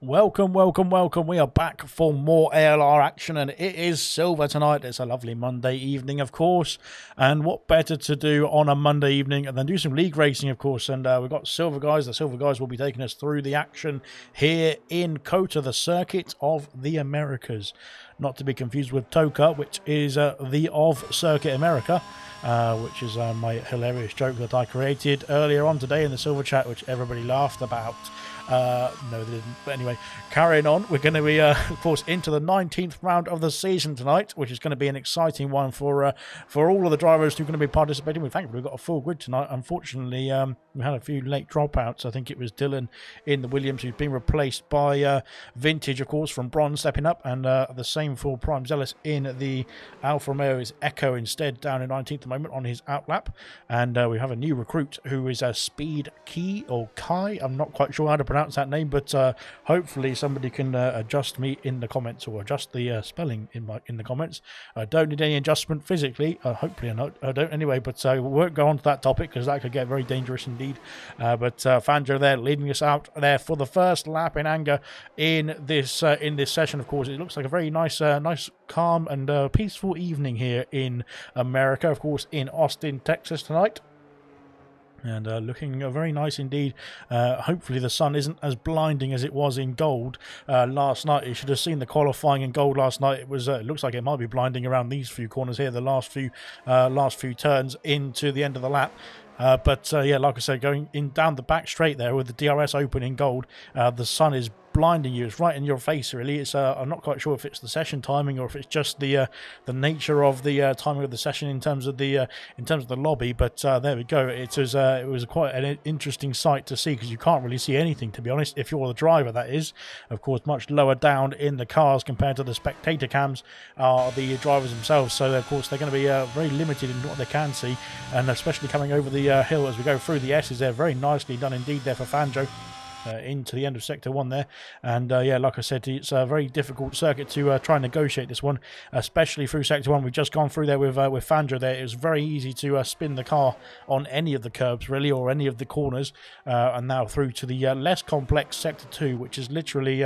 Welcome, welcome, welcome. We are back for more ALR action, and it is silver tonight. It's a lovely Monday evening, of course. And what better to do on a Monday evening than do some league racing, of course. And we've got Silver Guys. The Silver Guys will be taking us through the action here in COTA, the Circuit of the Americas. Not to be confused with TOCA, which is the of Circuit America, which is my hilarious joke that I created earlier on today in the Silver Chat, which everybody laughed about. No, they didn't. But anyway, carrying on, we're going to be, of course, into the 19th round of the season tonight, which is going to be an exciting one for all of the drivers who are going to be participating. Thankfully, we've got a full grid tonight. Unfortunately, we had a few late dropouts. I think it was Dylan in the Williams who's been replaced by Vintage, of course, from Bronze stepping up, and the same for Prime Zealous in the Alfa Romeo is Echo instead down in 19th at the moment on his outlap. And we have a new recruit who is Speed Key or Kai. I'm not quite sure how to pronounce that name, but hopefully somebody can adjust me in the comments, or adjust the spelling in the comments. I don't need any adjustment physically, hopefully I don't anyway, but we won't go on to that topic because that could get very dangerous indeed. But Fanjo there leading us out there for the first lap in anger in this session. Of course, it looks like a very nice calm and peaceful evening here in America, of course in Austin, Texas tonight. And looking very nice indeed. Hopefully the sun isn't as blinding as it was in Gold last night. You should have seen the qualifying in Gold last night. It was it looks like it might be blinding around these few corners here, the last few turns into the end of the lap. But yeah, like I said, going in down the back straight there with the DRS open in Gold, the sun is blinding you. It's right in your face, really. It's I'm not quite sure if it's the session timing or if it's just the nature of the timing of the session in terms of the lobby. But there we go. It was quite an interesting sight to see, because you can't really see anything, to be honest, if you're the driver. That is, of course, much lower down in the cars compared to the spectator cams are the drivers themselves. So of course they're going to be very limited in what they can see, and especially coming over the hill as we go through the S's. They're very nicely done indeed there for Fanjo. Into the end of Sector 1 there. And yeah, like I said, it's a very difficult circuit to try and negotiate this one, especially through Sector 1. We've just gone through there with Fanjo there. It was very easy to spin the car on any of the curbs, really, or any of the corners. And now through to the less complex Sector 2, which is literally,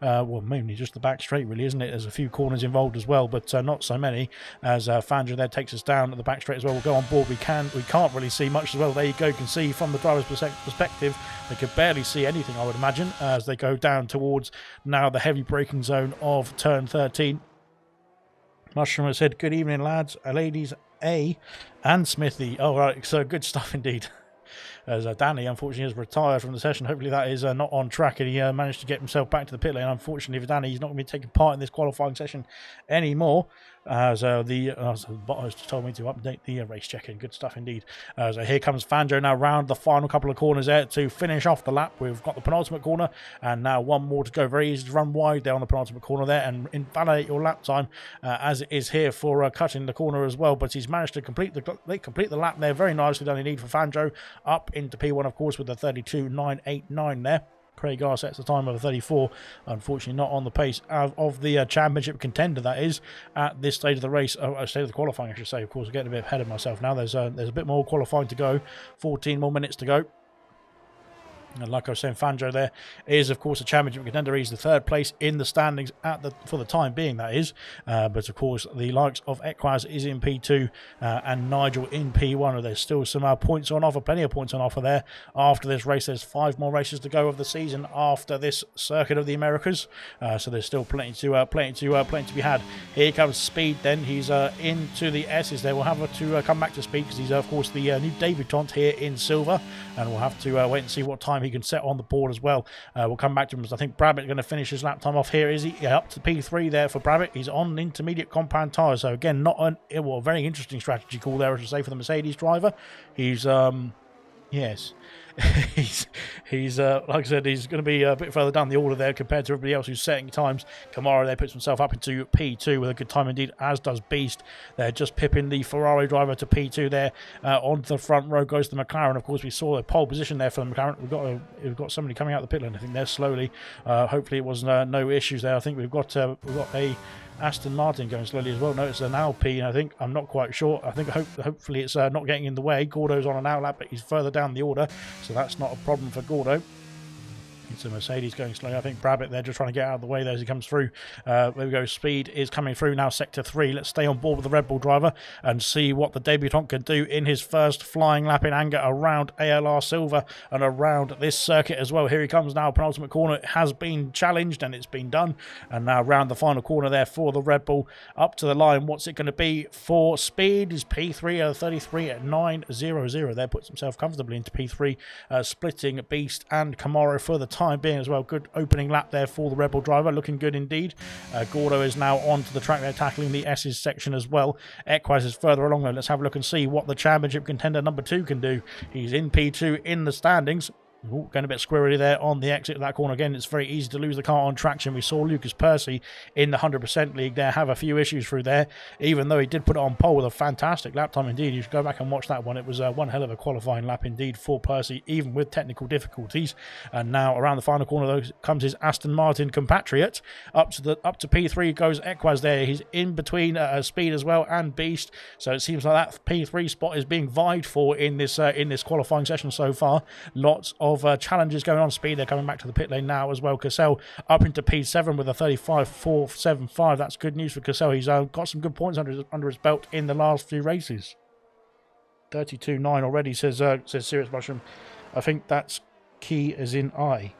well, mainly just the back straight, really, isn't it? There's a few corners involved as well, but not so many, as Fanjo there takes us down at the back straight as well. We'll go on board. We can't really see much as well. There you go. You can see from the driver's perspective, they could barely see anything, I would imagine, as they go down towards now the heavy braking zone of turn 13. Mushroom has said, good evening, lads, ladies, and Smithy. Oh, right, so good stuff indeed. As Danny, unfortunately, has retired from the session. Hopefully that is not on track, and he managed to get himself back to the pit lane. Unfortunately for Danny, he's not going to be taking part in this qualifying session anymore, as the bot has told me to update the race check-in. Good stuff indeed. So here comes Fanjo now round the final couple of corners there to finish off the lap. We've got the penultimate corner, and now one more to go. Very easy to run wide there on the penultimate corner there and invalidate your lap time, as it is here for cutting the corner as well. But he's managed to complete the lap there. Very nicely done indeed for Fanjo, up into P1, of course, with the 32.989 there. Craig R sets the time of a 34, unfortunately not on the pace of the championship contender, that is, at this stage of the race, stage of the qualifying, I should say. Of course, I'm getting a bit ahead of myself now. There's a bit more qualifying to go, 14 more minutes to go. And like I was saying, Fanjo there is, of course, a championship contender. He's the third place in the standings for the time being, that is. But, of course, the likes of Equaz is in P2 and Nigel in P1. There's still some points on offer, plenty of points on offer there. After this race, there's 5 more races to go of the season after this Circuit of the Americas. So there's still plenty to be had. Here comes Speed then. He's into the S's there. We'll have to come back to Speed because he's, of course, the new debutant here in Silver. And we'll have to wait and see what time he can set on the board as well. We'll come back to him, as I think Brabbitt's going to finish his lap time off here, is he? Yeah, up to P3 there for Brabbitt. He's on intermediate compound tyres, so again, not a very interesting strategy call there, I should say, for the Mercedes driver. He's yes, he's like I said, he's going to be a bit further down the order there compared to everybody else who's setting times. Kamara there puts himself up into P2 with a good time indeed, as does Beast. They're just pipping the Ferrari driver to P2 there. Onto the front row goes the McLaren. Of course, we saw a pole position there for the McLaren. We've got somebody coming out the pit lane, I think, there slowly. Hopefully it was no issues there. I think we've got a Aston Martin going slowly as well. No, it's an Alpine, I think. I'm not quite sure. I think hopefully it's not getting in the way. Gordo's on an outlap, but he's further down the order, so that's not a problem for Gordo. It's a Mercedes going slow. I think Brabbitt, they're just trying to get out of the way there as he comes through. There we go. Speed is coming through now, sector 3. Let's stay on board with the Red Bull driver and see what the debutant can do in his first flying lap in anger around ALR Silver and around this circuit as well. Here he comes now. Penultimate corner. It has been challenged and it's been done. And now around the final corner there for the Red Bull. Up to the line. What's it going to be for Speed? Is P3 33 at 9.00. There puts himself comfortably into P3, splitting Beast and Camaro for the time being as well. Good opening lap there for the Red Bull driver, looking good indeed. Gordo is now onto the track there, tackling the S's section as well. Equaz is further along though. Let's have a look and see what the championship contender number 2 can do. He's in P2 in the standings. Ooh, going a bit squirrely there on the exit of that corner again. It's very easy to lose the car on traction. We saw Lucas Percy in the 100% league there have a few issues through there, even though he did put it on pole with a fantastic lap time indeed. You should go back and watch that one. It was one hell of a qualifying lap indeed for Percy, even with technical difficulties. And now around the final corner though comes his Aston Martin compatriot. Up to P3 goes Equaz there. He's in between Speed as well and Beast. So it seems like that P3 spot is being vied for in this qualifying session so far. Lots of challenges going on. Speed, they're coming back to the pit lane now as well. Cassell up into P7 with a 35.475. That's good news for Cassell. He's got some good points under his belt in the last few races. 32.9 already, says Serious Mushroom. I think that's Key as in I,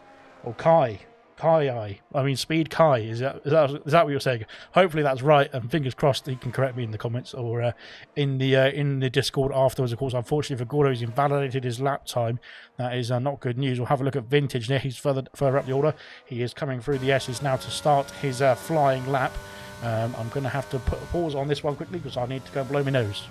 or Kai. I mean Speed Kai. Is that what you're saying? Hopefully that's right, and fingers crossed he can correct me in the comments or in the Discord afterwards. Of course, unfortunately for Gordo, he's invalidated his lap time. That is not good news. We'll have a look at Vintage there. He's further up the order. He is coming through the S's now to start his flying lap. I'm going to have to put a pause on this one quickly because I need to go blow my nose.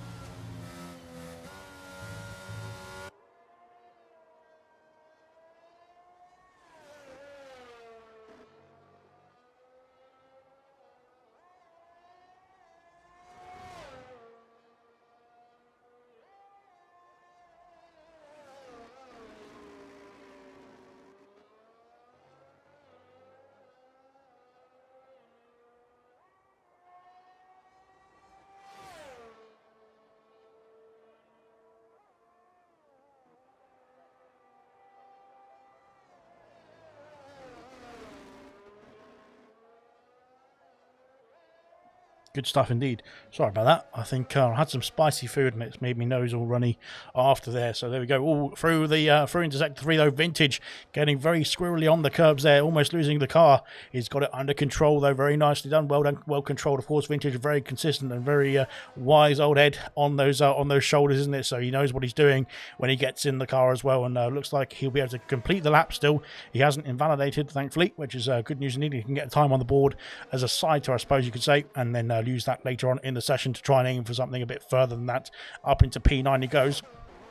Good stuff indeed. Sorry about that. I think I had some spicy food and it's made me nose all runny after there. So there we go. All through into sector 3 though. Vintage getting very squirrely on the curbs there, almost losing the car. He's got it under control though. Very nicely done. Well done. Well controlled. Of course, Vintage very consistent and very wise old head on those shoulders, isn't it? So he knows what he's doing when he gets in the car as well. And looks like he'll be able to complete the lap still. He hasn't invalidated, thankfully, which is good news indeed. He can get time on the board as a side to, I suppose you could say, and then use that later on in the session to try and aim for something a bit further than that. Up into P9 he goes.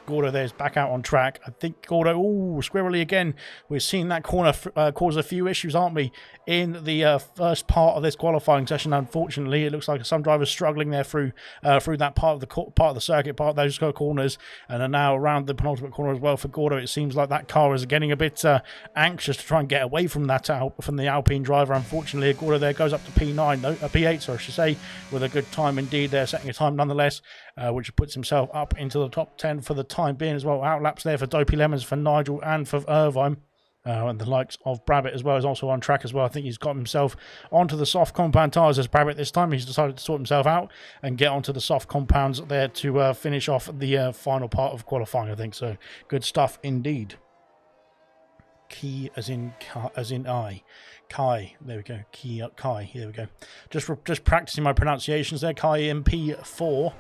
Gordo there's back out on track. I think Gordo, squirrely again. We're seeing that corner cause a few issues, aren't we, in the first part of this qualifying session. Unfortunately, it looks like some drivers struggling there through that part of the circuit, part of those corners, and are now around the penultimate corner as well for Gordo. It seems like that car is getting a bit anxious to try and get away from that from the Alpine driver. Unfortunately, Gordo there goes up to P9, no, P8, sorry, I should say, with a good time indeed there, setting a time nonetheless, which puts himself up into the top 10 for the time being as well. Outlaps there for Dopey Lemons, for Nigel and for Irvine. And the likes of Brabbitt as well is also on track as well. I think he's got himself onto the soft compound tyres as Brabbitt this time. He's decided to sort himself out and get onto the soft compounds there to finish off the final part of qualifying, I think. So good stuff indeed. Key as in I. Kai, there we go. Kai, there we go. Just practicing my pronunciations there. Kai in P4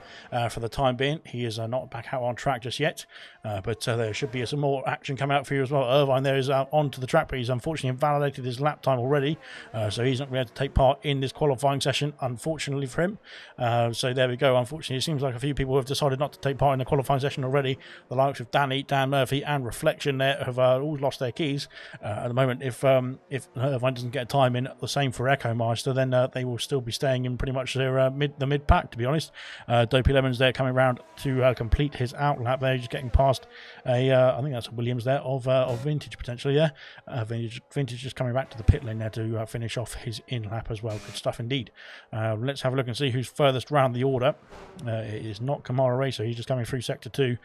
for the time being. He is not back out on track just yet, but there should be some more action coming out for you as well. Irvine there is onto the track, but he's unfortunately invalidated his lap time already, so he's not going to be able to take part in this qualifying session, unfortunately for him. So there we go. Unfortunately, it seems like a few people have decided not to take part in the qualifying session already. The likes of Dan Murphy and Reflection there have all lost their keys at the moment. If Irvine doesn't get a time in, the same for Echo Master, then they will still be staying in pretty much their mid pack, to be honest. Dopey Lemons there coming round to complete his outlap there, just getting past I think that's a Williams there of Vintage potentially. Vintage just coming back to the pit lane there to finish off his in lap as well. Good stuff indeed. Let's have a look and see who's furthest round the order. It is not Kamara Racer. He's just coming through sector 2.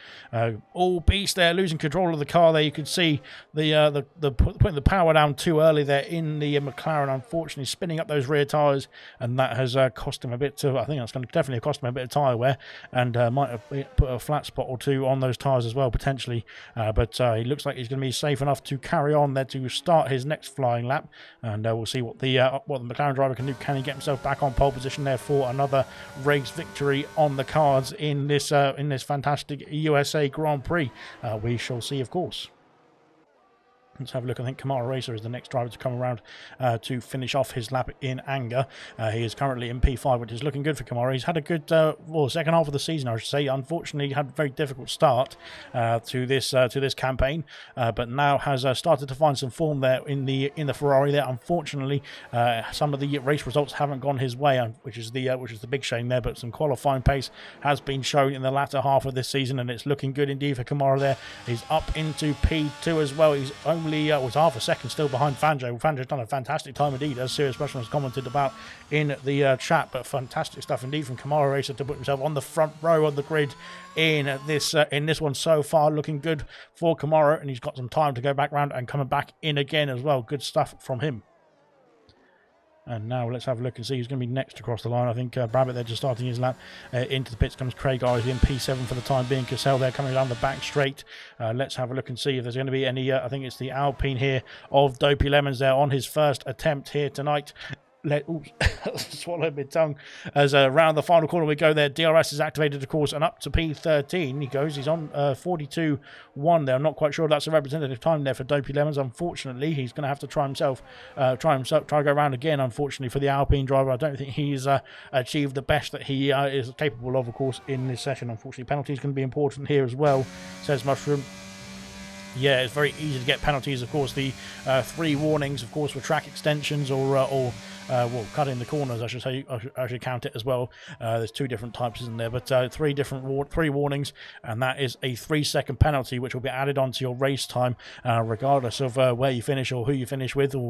All Beast there losing control of the car there. You can see the putting the power down too early there in the McLaren, unfortunately spinning up those rear tyres, and that has cost him a bit of, I think that's going to definitely cost him a bit of tyre wear, and might have put a flat spot or two on those tyres as well potentially, but he looks like he's going to be safe enough to carry on there to start his next flying lap, and we'll see what the McLaren driver can do. Can he get himself back on pole position there for another race victory on the cards in this fantastic USA Grand Prix? We shall see, of course. Let's have a look. I think Kamara Racer is the next driver to come around to finish off his lap in anger. He is currently in P5, which is looking good for Kamara. He's had a good second half of the season, I should say. Unfortunately, he had a very difficult start to this campaign, but now has started to find some form there in the Ferrari. There, unfortunately, some of the race results haven't gone his way, which is the big shame there. But some qualifying pace has been shown in the latter half of this season, and it's looking good indeed for Kamara. There, he's up into P2 as well. He's only was half a second still behind Fangio. Fanjo's done a fantastic time indeed, as Serious Russian has commented about in the chat, but fantastic stuff indeed from Kamara Racer to put himself on the front row of the grid in this one so far. Looking good for Kamara, and he's got some time to go back round and coming back in again as well. Good stuff from him. And now let's have a look and see who's going to be next across the line. I think Brabbit there just starting his lap. Into the pits comes Craig Isley in P7 for the time being. Cassell there coming down the back straight. Let's have a look and see if there's going to be any... I think it's the Alpine here of Dopey Lemons there on his first attempt here tonight. Swallowed my tongue as around the final corner we go there. DRS is activated, of course, and up to P13 he goes. He's on 42.1 there. I'm not quite sure if that's a representative time there for Dopey Lemons. Unfortunately, he's going to have to try to go around again. Unfortunately for the Alpine driver, I don't think he's achieved the best that he is capable of course, in this session. Unfortunately, penalties going to be important here as well, says Mushroom. Yeah, it's very easy to get penalties. Of course, the 3 warnings, of course, for track extensions or cutting the corners, I should say. I should count it as well. There's 2 different types, isn't there? But 3 warnings, and that is a 3-second penalty, which will be added onto your race time, regardless of where you finish or who you finish with, or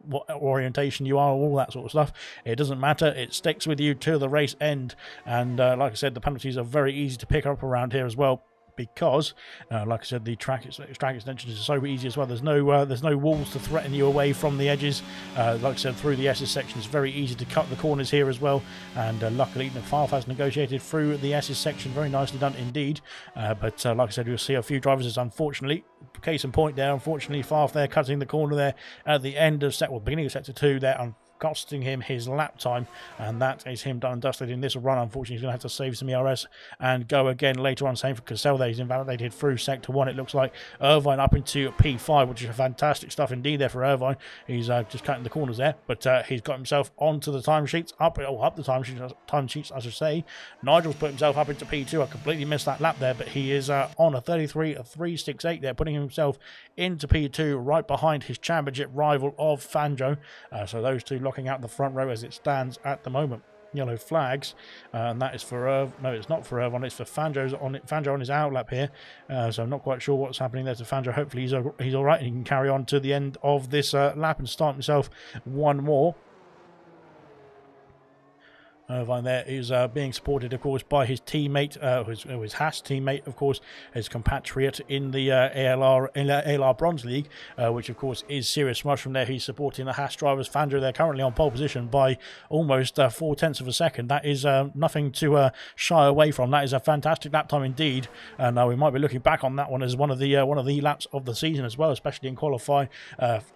what orientation you are, all that sort of stuff. It doesn't matter. It sticks with you to the race end, and like I said, the penalties are very easy to pick up around here as well. Because, like I said, the track extensions are so easy as well. There's no walls to threaten you away from the edges. Like I said, through the S's section, it's very easy to cut the corners here as well. And luckily, the Falf has negotiated through the S's section. Very nicely done indeed. But like I said, you'll see a few drivers as unfortunately, case in point there, unfortunately, Falf there cutting the corner there at the end of beginning of sector 2 there. Costing him his lap time, and that is him done and dusted in this run. Unfortunately, he's going to have to save some ERS and go again later on. Same for Cassell there. He's invalidated through sector 1. It looks like Irvine up into P5, which is fantastic stuff indeed there for Irvine. He's just cutting the corners there, but he's got himself onto the timesheets, up the timesheets, I should say. Nigel's put himself up into P2. I completely missed that lap there, but he is on a 33.368 there, putting himself into P2 right behind his championship rival of Fangio. So those two locking out the front row as it stands at the moment. Yellow flags, and that is for no, it's not for Irvine, it's for Fangio on his outlap here. So I'm not quite sure what's happening there to Fangio. Hopefully he's all right and he can carry on to the end of this lap and start himself one more. Irvine there is being supported, of course, by his teammate, his Haas teammate, of course, his compatriot in the ALR Bronze League, which, of course, is Serious Mushroom there. He's supporting the Haas drivers. Fangio there currently on pole position by almost 0.4 of a second. That is nothing to shy away from. That is a fantastic lap time indeed. And we might be looking back on that one as one of the laps of the season as well, especially in qualifying.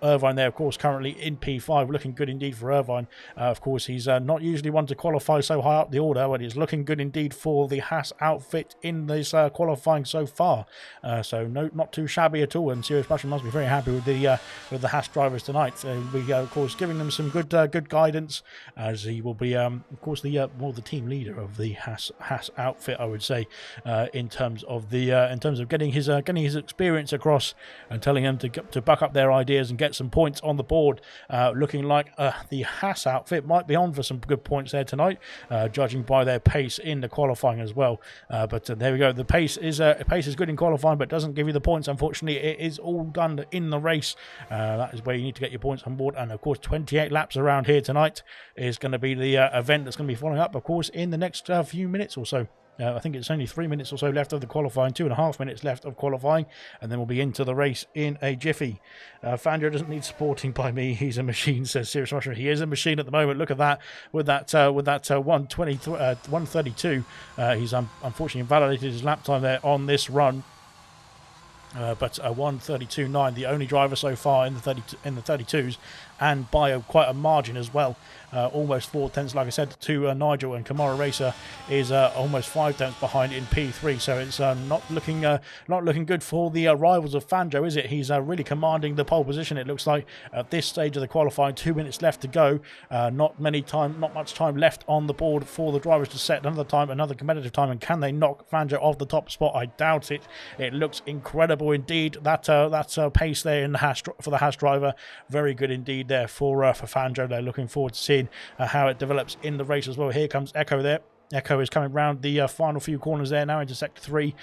Irvine there, of course, currently in P5, looking good indeed for Irvine. Of course, he's not usually one to qualify so high up the order, but he's looking good indeed for the Haas outfit in this qualifying so far. So not too shabby at all, and Serious Mushroom must be very happy with the Haas drivers tonight. We of course giving them some good guidance, as he will be of course the team leader of the Haas outfit, I would say, in terms of getting his experience across and telling them to buck up their ideas and get some points on the board. Looking like the Haas outfit might be on for some good points there tonight. Judging by their pace in the qualifying as well, but there we go. The pace is good in qualifying, but doesn't give you the points. Unfortunately, it is all done in the race. That is where you need to get your points on board. And of course, 28 laps around here tonight is going to be the event that's going to be following up, of course, in the next few minutes or so. I think it's only 3 minutes or so left of the qualifying, 2.5 minutes left of qualifying, and then we'll be into the race in a jiffy. Fangio doesn't need supporting by me. He's a machine, says Serious Rusher. He is a machine at the moment. Look at that with that 132. He's unfortunately invalidated his lap time there on this run. But a 1:32.9, the only driver so far in the 32s, and by quite a margin as well. Almost 4 tenths, like I said, to Nigel, and Kamara Racer is almost 5 tenths behind in P3. So it's not looking good for the rivals of Fangio, is it? He's really commanding the pole position. It looks like at this stage of the qualifying, 2 minutes left to go. Not much time left on the board for the drivers to set another competitive time. And can they knock Fangio off the top spot? I doubt it. It looks incredible indeed. That pace there in the for the Haas driver, very good indeed there for Fangio. They're looking forward to seeing how it develops in the race as well. Here comes Echo there. Echo is coming round the final few corners there now into Sector 3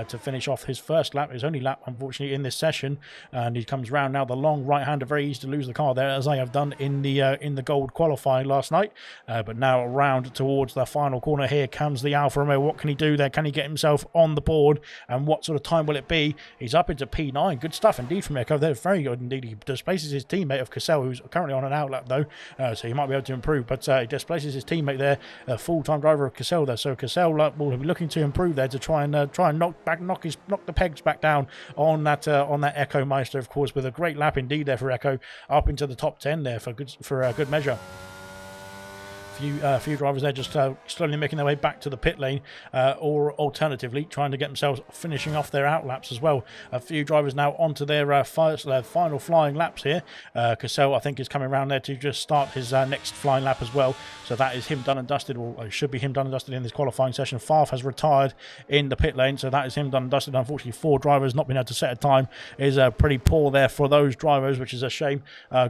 to finish off his first lap, his only lap, unfortunately, in this session. And he comes round now the long right-hander, very easy to lose the car there, as I have done in the gold qualifying last night. But now around towards the final corner, here comes the Alfa Romeo. What can he do there? Can he get himself on the board? And what sort of time will it be? He's up into P9. Good stuff indeed from Echo. They're very good indeed. He displaces his teammate of Cassell, who's currently on an outlap though, so he might be able to improve. But he displaces his teammate there, a full-time driver of Cassell there. So Cassell will be looking to improve there to try and knock the pegs back down on that Echo Meister, of course, with a great lap indeed there for Echo, up into the top 10 there for good measure. Few drivers there just slowly making their way back to the pit lane, or alternatively trying to get themselves finishing off their outlaps as well. A few drivers now onto their final flying laps here. Cassell, I think, is coming around there to just start his next flying lap as well. So that is him done and dusted, or should be him done and dusted in this qualifying session. Farf has retired in the pit lane, so that is him done and dusted. Unfortunately, 4 drivers not being able to set a time is pretty poor there for those drivers, which is a shame.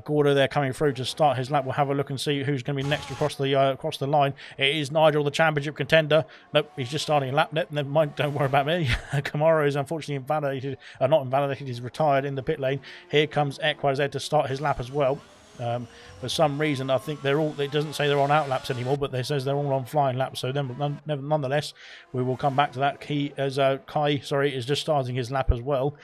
Gordo there coming through to start his lap. We'll have a look and see who's going to be next across the line. It is Nigel, the championship contender. Nope, he's just starting a lap. Never mind, don't worry about me. Kamara is unfortunately invalidated, not invalidated, he's retired in the pit lane. Here comes Equaz there to start his lap as well. For some reason, I think it doesn't say they're on out laps anymore, but it says they're all on flying laps. So nonetheless, we will come back to that. Kai is just starting his lap as well.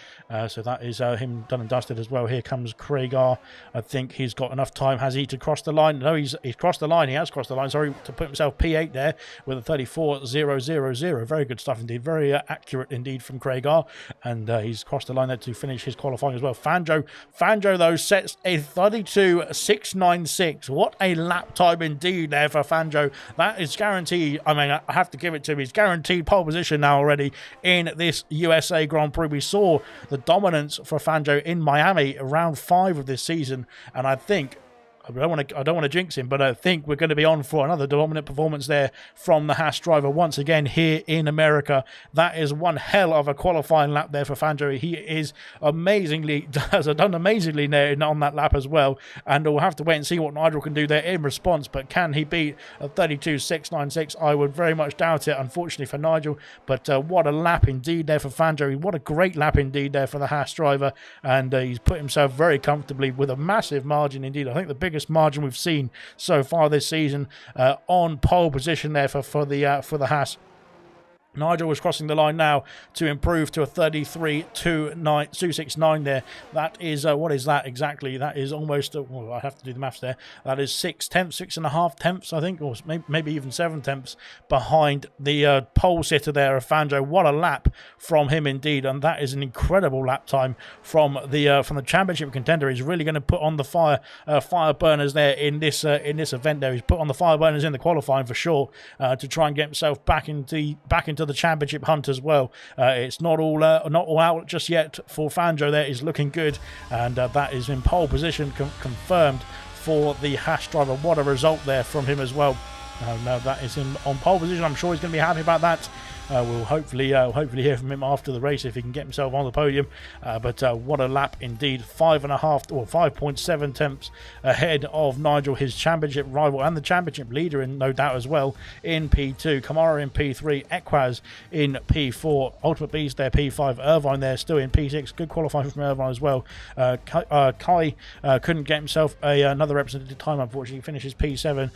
So that is him done and dusted as well. Here comes Craig R. I think he's got enough time, has he, to cross the line? No, he's crossed the line. He has crossed the line, sorry, to put himself P8 there with a 34.000. Very good stuff indeed. Very accurate indeed from Craig R. And he's crossed the line there to finish his qualifying as well. Fangio, though, sets a 32.696. What a lap time indeed there for Fangio. That is guaranteed. I mean, I have to give it to him. He's guaranteed pole position now already in this USA Grand Prix. We saw the dominance for Fangio in Miami round 5 of this season, and I think, I don't want to jinx him, but I think we're going to be on for another dominant performance there from the Haas driver once again here in America. That is one hell of a qualifying lap there for Fangio. He has done amazingly there on that lap as well, and we'll have to wait and see what Nigel can do there in response. But can he beat a 32.696? I would very much doubt it, unfortunately, for Nigel. But what a lap indeed there for Fangio. What a great lap indeed there for the Haas driver, and he's put himself very comfortably with a massive margin indeed. I think the biggest margin we've seen so far this season on pole position there for the Haas. Nigel was crossing the line now to improve to a 33.269 there. That is, what is that exactly? That is almost, I have to do the maths there. That is 6.5 tenths, I think, or maybe even 7 tenths behind the pole sitter there of Fangio. What a lap from him indeed, and that is an incredible lap time from the championship contender. He's really going to put on the fire burners there in this event there. He's put on the fire burners in the qualifying for sure to try and get himself back into the championship hunt as well. It's not all out just yet for Fangio. There is looking good, and that is in pole position confirmed for the Haas driver. What a result there from him as well. Now that is him on pole position. I'm sure he's going to be happy about that. we'll hopefully hear from him after the race if he can get himself on the podium. But what a lap indeed, 5.5 or 5.7 tenths ahead of Nigel, his championship rival and the championship leader, in no doubt as well, in P2. Kamara in P3, Equaz in P4, Ultimate Beast there P5, Irvine there still in P6. Good qualifying from Irvine as well. Kai couldn't get himself another representative time, unfortunately. He finishes P7.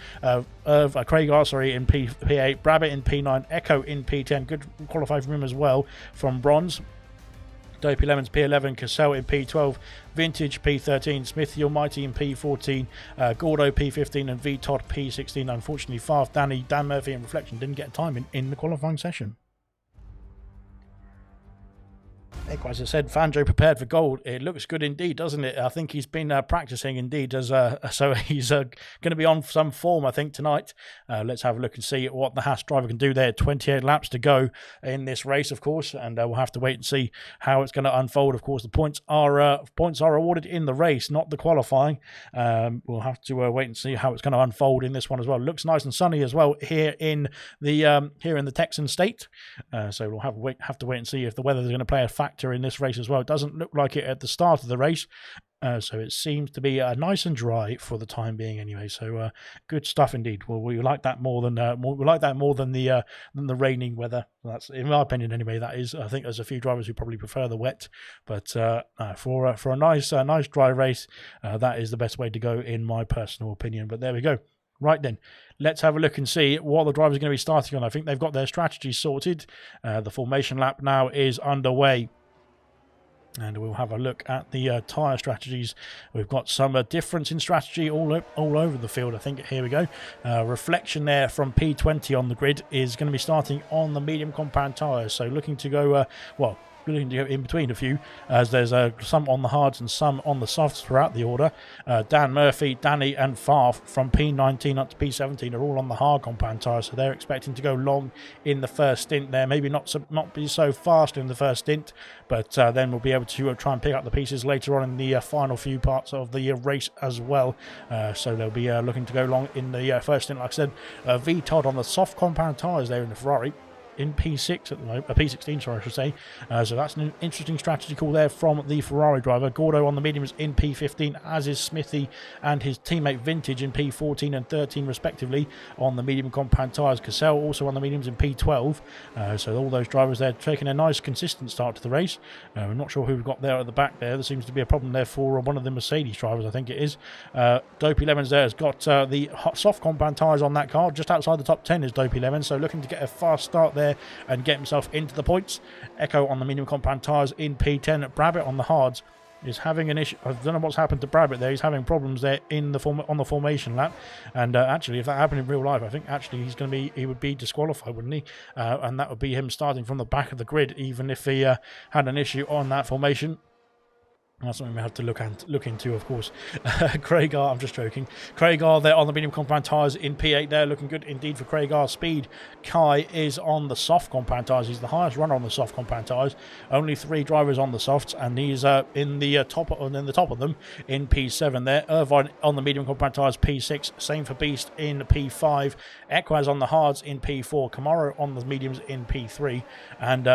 Craig Arsery in P8, Brabbit in P9, Echo in P10. Good qualifying from him as well from bronze. Dopey Lemons P11, Cassell in P12, Vintage P13, Smith the Almighty in P14, Gordo P15 and V Todd P16. Unfortunately, Faf, Dan Murphy and Reflection didn't get a time in the qualifying session. As I said, Fanjo prepared for gold. It looks good indeed, doesn't it? I think he's been practicing indeed, so he's going to be on some form, I think, tonight. Let's have a look and see what the Haas driver can do there. 28 laps to go in this race, of course, and we'll have to wait and see how it's going to unfold. Of course, the points are awarded in the race, not the qualifying. We'll have to wait and see how it's going to unfold in this one as well. Looks nice and sunny as well here in the Texan state, so we'll have to wait and see if the weather is going to play a factor in this race as well. It doesn't look like it at the start of the race, so it seems to be nice and dry for the time being anyway. So good stuff indeed. Well, we like that more than the raining weather. That's, in my opinion anyway, that is. I think there's a few drivers who probably prefer the wet, but for a nice dry race, that is the best way to go in my personal opinion. But there we go. Right then, let's have a look and see what the drivers are going to be starting on. I think they've got their strategy sorted. The formation lap now is underway. And we'll have a look at the tyre strategies. We've got some difference in strategy all over the field, I think. Here we go. Reflection there from P20 on the grid is going to be starting on the medium compound tyres. So looking to go, looking to go in between a few, as there's some on the hards and some on the softs throughout the order. Dan Murphy, Danny and Farf from P19 up to P17 are all on the hard compound tyres, so they're expecting to go long in the first stint there. Maybe not be so fast in the first stint, but then we'll be able to try and pick up the pieces later on in the final few parts of the race as well. So they'll be looking to go long in the first stint. Like I said, V Todd on the soft compound tyres there in the Ferrari, in P6 at the moment, P16, sorry, I should say. So that's an interesting strategy call there from the Ferrari driver. Gordo on the mediums in P15, as is Smithy and his teammate Vintage in P14 and 13 respectively on the medium compound tyres. Cassell also on the mediums in P12. So all those drivers there taking a nice consistent start to the race. I'm not sure who we've got there at the back there. There seems to be a problem there for one of the Mercedes drivers, I think it is. Dopey Lemons there has got the soft compound tyres on that car. Just outside the top 10 is Dopey Lemons, so looking to get a fast start there and get himself into the points. Echo on the medium compound tyres in P10. Brabbit on the hards is having an issue. I don't know what's happened to Brabbit there. He's having problems there on the formation lap. And actually, if that happened in real life, I think actually he would be disqualified, wouldn't he? And that would be him starting from the back of the grid, even if he had an issue on that formation. That's something we have to look into, of course. Craig R, I'm just joking. Craig R there on the medium compound tyres in P8 there, looking good indeed for Craig R. Speed. Kai is on the soft compound tyres. He's the highest runner on the soft compound tyres. Only 3 drivers on the softs, and he's in the top of them in P7 there. Irvine on the medium compound tyres P6. Same for Beast in P5. Equaz on the hards in P4. Camaro on the mediums in P3. And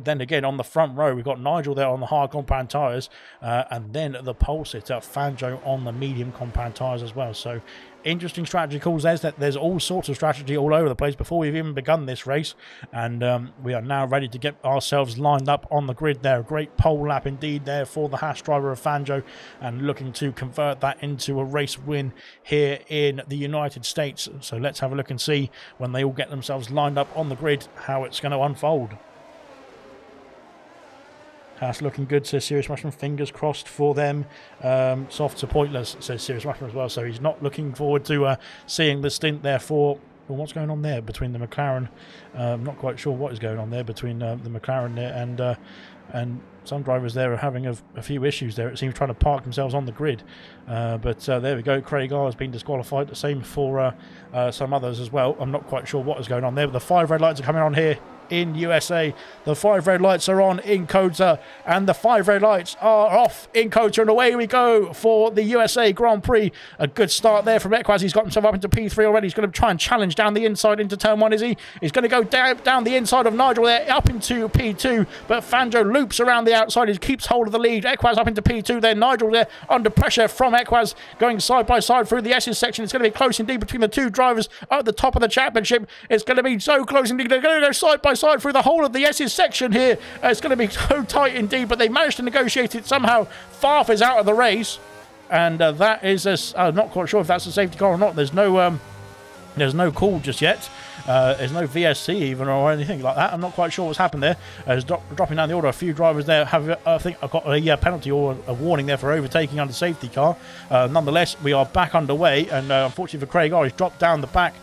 then again on the front row, we've got Nigel there on the hard compound tyres. And then the pole sitter Fanjo on the medium compound tyres as well. So interesting strategy calls. There's all sorts of strategy all over the place before we've even begun this race, and we are now ready to get ourselves lined up on the grid there. A great pole lap indeed there for the Haas driver of Fanjo, and looking to convert that into a race win here in the United States. So let's have a look and see, when they all get themselves lined up on the grid, how it's going to unfold. That's looking good, says Serious Mushroom. Fingers crossed for them. Softs are pointless, says Serious Mushroom as well. So he's not looking forward to seeing the stint there for... Well, what's going on there between the McLaren? I'm not quite sure what is going on there between the McLaren there and and some drivers there are having a few issues there, it seems, trying to park themselves on the grid. But there we go. Craig R has been disqualified. The same for some others as well. I'm not quite sure what is going on there, but the 5 red lights are coming on here in USA. The 5 red lights are on in Kota, and the 5 red lights are off in Kota, and away we go for the USA Grand Prix. A good start there from Ekwaz. He's got himself up into P3 already. He's going to try and challenge down the inside into turn 1, is he? He's going to go down the inside of Nigel there, up into P2, but Fanjo loops around the outside. He keeps hold of the lead. Ekwaz up into P2 there. Nigel there under pressure from Ekwaz, going side by side through the S's section. It's going to be close indeed between the two drivers at the top of the championship. It's going to be so close indeed. They're going to go side by side through the whole of the S's section here. It's going to be so tight indeed, but they managed to negotiate it somehow. Farf is out of the race, and that is I'm not quite sure if that's a safety car or not. There's no call just yet. There's no VSC even or anything like that. I'm not quite sure what's happened there. It's dropping down the order. A few drivers there have, I think, I've got a penalty or a warning there for overtaking under safety car. Nonetheless, we are back underway, and unfortunately for Craig R, he's dropped down the back,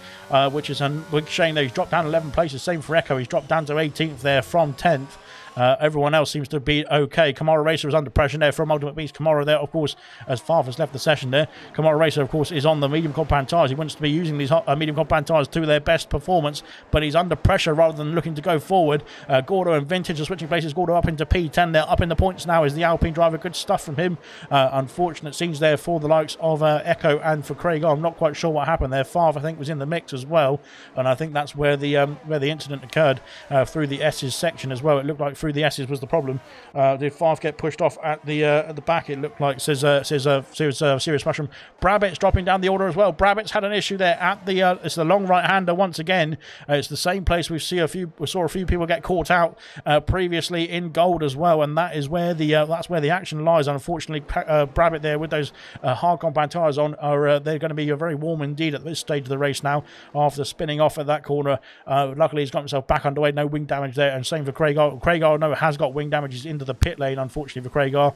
which is a big shame there. He's dropped down 11 places. Same for Echo. He's dropped down to 18th there from 10th. Everyone else seems to be okay. Kamara Racer is under pressure there from Ultimate Beast. Kamara there, of course, as Farf has left the session there. Kamara Racer, of course, is on the medium compound tyres. He wants to be using these medium compound tyres to their best performance, but he's under pressure rather than looking to go forward. Gordo and Vintage are switching places. Gordo up into P10. They're up in the points now is the Alpine driver. Good stuff from him. Unfortunate scenes there for the likes of Echo and for Craig. I'm not quite sure what happened there. Farf, I think, was in the mix as well, and I think that's where the incident occurred through the S's section as well. It looked like through the S's was the problem. Did Farf get pushed off at the back? It looked like, says Serious Mushroom. Brabbitt's dropping down the order as well. Brabbitt's had an issue there at the it's the long right-hander once again. It's the same place we saw a few people get caught out previously in gold as well, and that is where the action lies. Unfortunately, Brabbitt there with those hard compound tyres on are they're going to be very warm indeed at this stage of the race now after spinning off at that corner. Luckily, he's got himself back underway. No wing damage there, and same for Craig R. Craig R, no, has got wing damages into the pit lane, unfortunately for Craig R.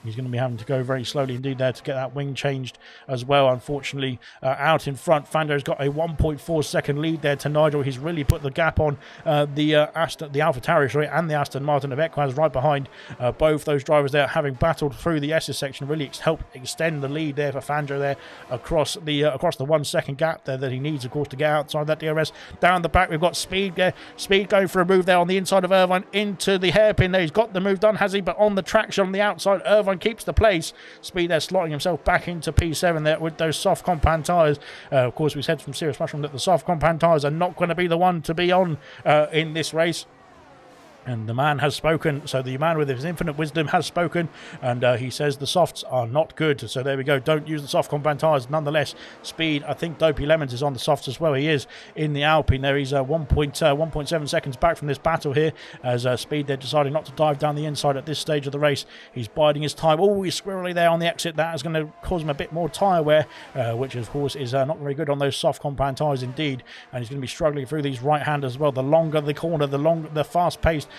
He's going to be having to go very slowly indeed there to get that wing changed as well. Unfortunately, out in front, Fando's got a 1.4 second lead there to Nigel. He's really put the gap on the AlphaTauri and the Aston Martin of Ekwaz right behind. Both those drivers there having battled through the S's section really helped extend the lead there for Fanjo there across the 1 second gap there that he needs, of course, to get outside that DRS. Down the back, we've got Speed there. Speed going for a move there on the inside of Irvine into the hairpin there. He's got the move done, has he? But on the traction on the outside, Irvine keeps the place. Speed there slotting himself back into P7 there with those soft compound tyres. Of course, we said from Serious Mushroom that the soft compound tyres are not going to be the one to be on in this race. And the man has spoken, so the man with his infinite wisdom has spoken, and he says the softs are not good. So there we go, don't use the soft compound tyres. Nonetheless, Speed, I think Dopey Lemons is on the softs as well. He is in the Alpine there. He's 1.7 seconds back from this battle here, as Speed there deciding not to dive down the inside at this stage of the race. He's biding his time. Oh, he's squirrely there on the exit. That is going to cause him a bit more tyre wear, which of course is not very good on those soft compound tyres indeed. And he's going to be struggling through these right-handers as well. The longer the corner, the fast-paced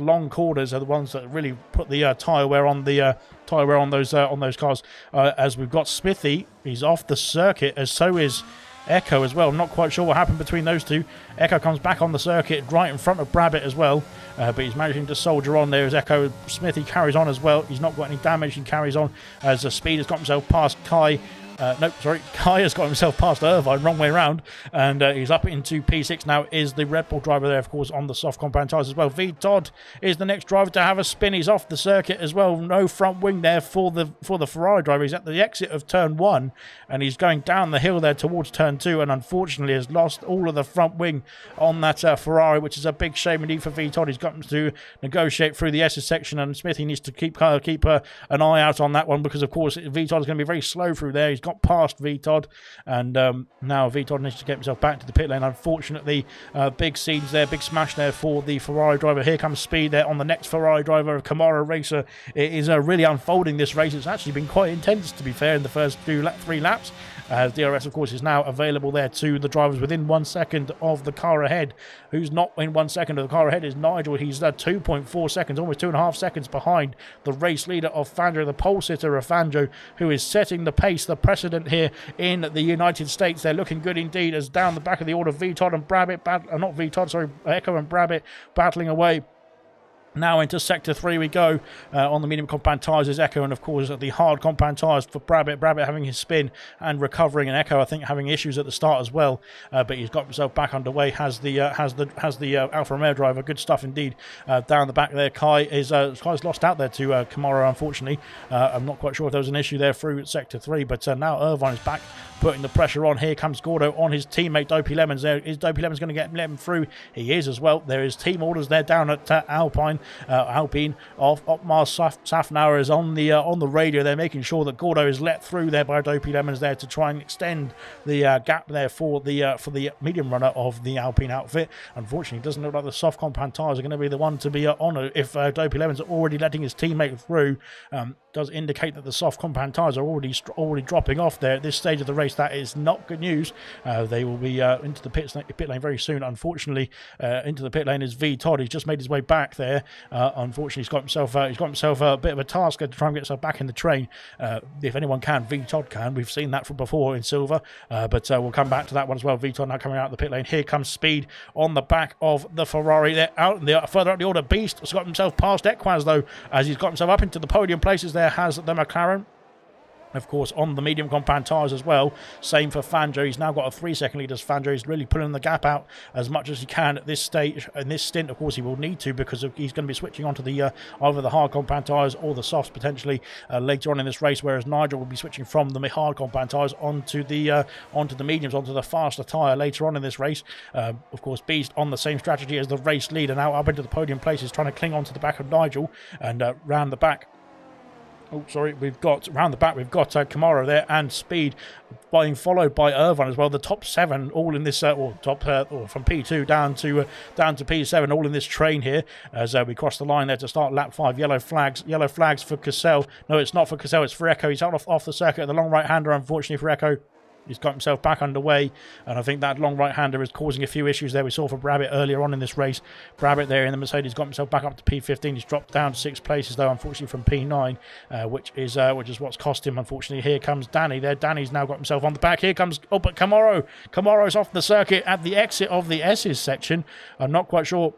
long corners are the ones that really put the tyre wear on those cars. As we've got Smithy, he's off the circuit, as so is Echo as well. I'm not quite sure what happened between those two. Echo comes back on the circuit right in front of Brabbitt as well, but he's managing to soldier on there as Echo. Smithy carries on as well. He's not got any damage. He carries on as Speed has got himself past Kai. Kai has got himself past Irvine, wrong way around, and he's up into P6 now. Is the Red Bull driver there, of course, on the soft compound tyres as well. V Todd is the next driver to have a spin. He's off the circuit as well. No front wing there for the Ferrari driver. He's at the exit of turn 1, and he's going down the hill there towards turn 2, and unfortunately has lost all of the front wing on that Ferrari, which is a big shame indeed for V Todd. He's got to negotiate through the S section, and Smithy needs to keep an eye out on that one, because of course V Todd is going to be very slow through there. He's got past VTOD, and now VTOD needs to get himself back to the pit lane. Unfortunately, big scenes there, big smash there for the Ferrari driver. Here comes Speed there on the next Ferrari driver, Kamara Racer. It is really unfolding, this race. It's actually been quite intense, to be fair, in the first 3 laps. DRS, of course, is now available there to the drivers within 1 second of the car ahead. Who's not in 1 second of the car ahead is Nigel. He's 2.4 seconds, almost 2.5 seconds behind the race leader of Fanjo, the pole sitter of Fanjo, who is setting the pace, the precedent here in the United States. They're looking good indeed, as down the back of the order, VTOD and Brabbitt, Echo and Brabbitt battling away. Now into Sector 3 we go. On the medium compound tyres is Echo, and of course the hard compound tyres for Brabbit. Brabbit having his spin and recovering, and Echo I think having issues at the start as well. But he's got himself back underway. Has the Alfa Romeo driver. Good stuff indeed. Down the back there, Kai's lost out there to Kamara, unfortunately. I'm not quite sure if there was an issue there through Sector 3, but now Irvine is back, putting the pressure on. Here comes Gordo on his teammate Dopey Lemons. There is Dopey Lemons going to let him through. He is as well. There is team orders there down at Alpine of Otmar Safnauer is on the radio. They're making sure that Gordo is let through there by Dopey Lemons there to try and extend the gap there for the medium runner of the Alpine outfit. Unfortunately, it doesn't look like the soft compound tyres are going to be the one to be on if Dopey Lemons are already letting his teammate through. Does indicate that the soft compound tyres are already dropping off there at this stage of the race. That is not good news. They will be into the pit lane very soon. Unfortunately, into the pit lane is V Todd. He's just made his way back there. Unfortunately, he's got himself a bit of a task to try and get himself back in the train. If anyone can, V Todd can. We've seen that from before in Silver, but we'll come back to that one as well. V Todd now coming out of the pit lane. Here comes Speed on the back of the Ferrari. They're out further up the order. Beast has got himself past Equaz though, as he's got himself up into the podium places. There has the McLaren. Of course, on the medium compound tyres as well. Same for Fangio. He's now got a 3-second lead as Fangio is really pulling the gap out as much as he can at this stage. In this stint, of course, he will need to, because he's going to be switching onto the either the hard compound tyres or the softs potentially later on in this race, whereas Nigel will be switching from the hard compound tyres onto the mediums, onto the faster tyre later on in this race. Of course, Beast on the same strategy as the race leader, now up into the podium places, trying to cling onto the back of Nigel, and round the back. Oh, sorry, we've got round the back, we've got Kamara there and Speed being followed by Irvine as well. The top 7 all in this, or from P2 down to P7, all in this train here as we cross the line there to start lap 5. Yellow flags for Cassell. No, it's not for Cassell, it's for Echo. He's out off the circuit. The long right-hander, unfortunately for Echo. He's got himself back underway, and I think that long right-hander is causing a few issues there. We saw for Brabbit earlier on in this race. Brabbit there in the Mercedes got himself back up to P15. He's dropped down to 6 places, though, unfortunately, from P9, which is what's cost him, unfortunately. Here comes Danny there. Danny's now got himself on the back. Here comes, but Kamaro. Kamaro's off the circuit at the exit of the S's section. I'm not quite sure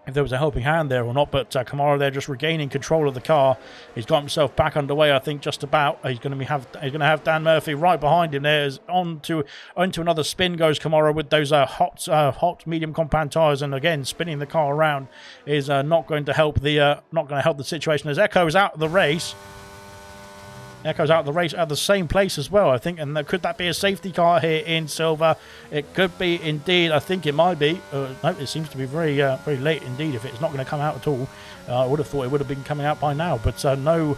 if there was a helping hand there or not, but Kamara there just regaining control of the car. He's got himself back underway, I think, just about. He's going to have Dan Murphy right behind him there. Onto another spin goes Kamara with those hot medium compound tyres, and again spinning the car around is not going to help the situation as Echo is out of the race. Echo's out of the race at the same place as well, I think. And could that be a safety car here in Silver? It could be indeed. I think it might be. No, it seems to be very late indeed if it's not going to come out at all. I would have thought it would have been coming out by now. But no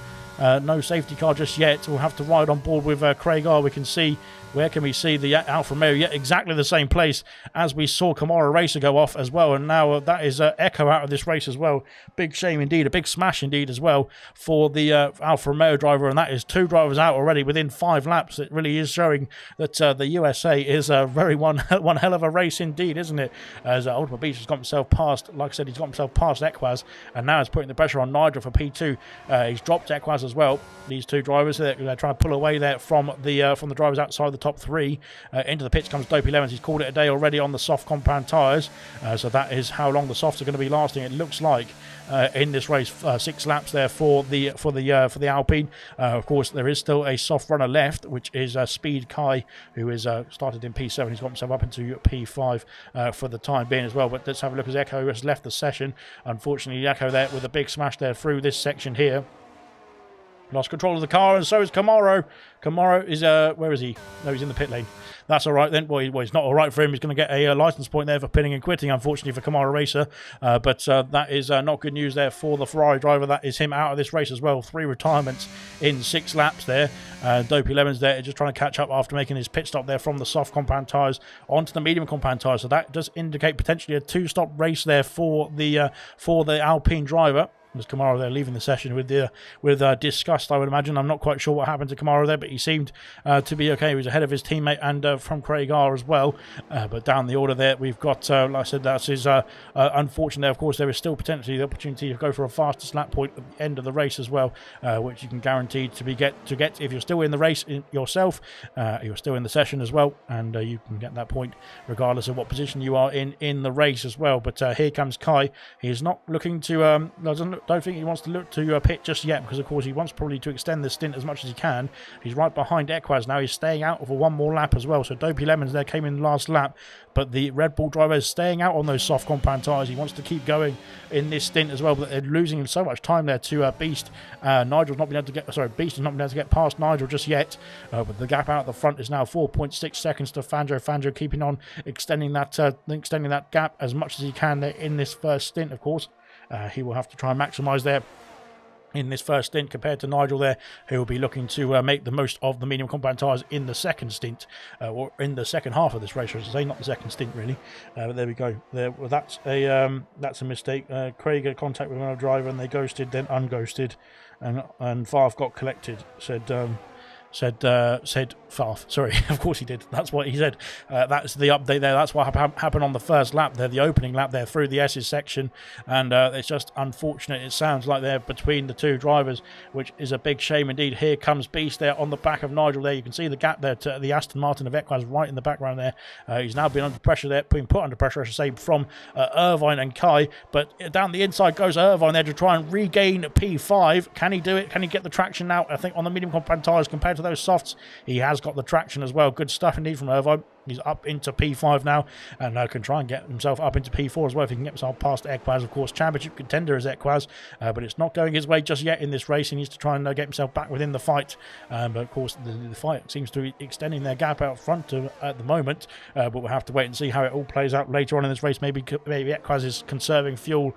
safety car just yet. We'll have to ride on board with Craig R. We can see, where can we see the Alfa Romeo? Yeah, exactly the same place as we saw Kamara Racer go off as well. And now that is Echo out of this race as well. Big shame indeed, a big smash indeed as well for the Alfa Romeo driver. And that is 2 drivers out already within 5 laps. It really is showing that the USA is very one hell of a race indeed, isn't it? As Ultimate Beast has got himself past, like I said, he's got himself past Equaz, and now he's putting the pressure on Nigel for P2. He's dropped Equaz as well. These 2 drivers, they're trying to pull away there from the drivers outside the top 3. Into the pits comes Dopey Lemons. He's called it a day already on the soft compound tyres. So that is how long the softs are going to be lasting. It looks like in this race, 6 laps there for the Alpine. Of course, there is still a soft runner left, which is Speed Kai, who is started in P7. He's got himself up into P5 for the time being as well. But let's have a look as Echo has left the session. Unfortunately, Echo there with a big smash there through this section here. Lost control of the car, and so is Kamaro. Kamaro is, where is he? No, he's in the pit lane. That's all right then. Well, he's not all right for him. He's going to get a licence point there for pinning and quitting, unfortunately, for Kamara Racer. But that is not good news there for the Ferrari driver. That is him out of this race as well. 3 retirements in 6 laps there. Dopey Lemons there just trying to catch up after making his pit stop there from the soft compound tyres onto the medium compound tyres. So that does indicate potentially a 2-stop race there for the Alpine driver. Was Kamara there leaving the session with disgust, I would imagine. I'm not quite sure what happened to Kamara there, but he seemed to be okay. He was ahead of his teammate and from Craig R as well. But down the order there, we've got, like I said, that is unfortunate. Of course, there is still potentially the opportunity to go for a fastest lap point at the end of the race as well, which you can guarantee to get if you're still in the race yourself. You're still in the session as well, and you can get that point regardless of what position you are in the race as well. But here comes Kai. He is not looking to don't think he wants to look to pit just yet, because of course he wants probably to extend the stint as much as he can. He's right behind Equaz now. He's staying out for one more lap as well. So Dopey Lemons there came in last lap, but the Red Bull driver is staying out on those soft compound tyres. He wants to keep going in this stint as well, but they're losing so much time there to Beast. Nigel's not been able to get, Beast has not been able to get past Nigel just yet, but the gap out the front is now 4.6 seconds to Fanjo. Fanjo keeping on extending that gap as much as he can there in this first stint, of course. He will have to try and maximise there in this first stint compared to Nigel there, who will be looking to make the most of the medium compound tyres in the second stint, or in the second half of this race, I should say, not the second stint really. But there we go. Well, that's a mistake. Craig had contact with another driver and they ghosted, then unghosted, and Farf got collected. Said Farf. Sorry, of course he did. That's what he said. That's the update there. That's what happened on the first lap there, the opening lap there through the S's section. And it's just unfortunate. It sounds like they're between the two drivers, which is a big shame indeed. Here comes Beast there on the back of Nigel there. You can see the gap there to the Aston Martin of Equaz right in the background there. He's now been under pressure there, being put under pressure, I should say, from Irvine and Kai. But down the inside goes Irvine there to try and regain P5. Can he do it? Can he get the traction now? I think on the medium compound tyres compared to those softs, he has got the traction as well. Good stuff indeed from Irvine. He's up into P5 now, and can try and get himself up into P4 as well if he can get himself past Equaz. Of course, championship contender is Equaz, but it's not going his way just yet in this race. He needs to try and get himself back within the fight. But of course, the fight seems to be extending their gap out front at the moment. But we'll have to wait and see how it all plays out later on in this race. Maybe Equaz is conserving fuel,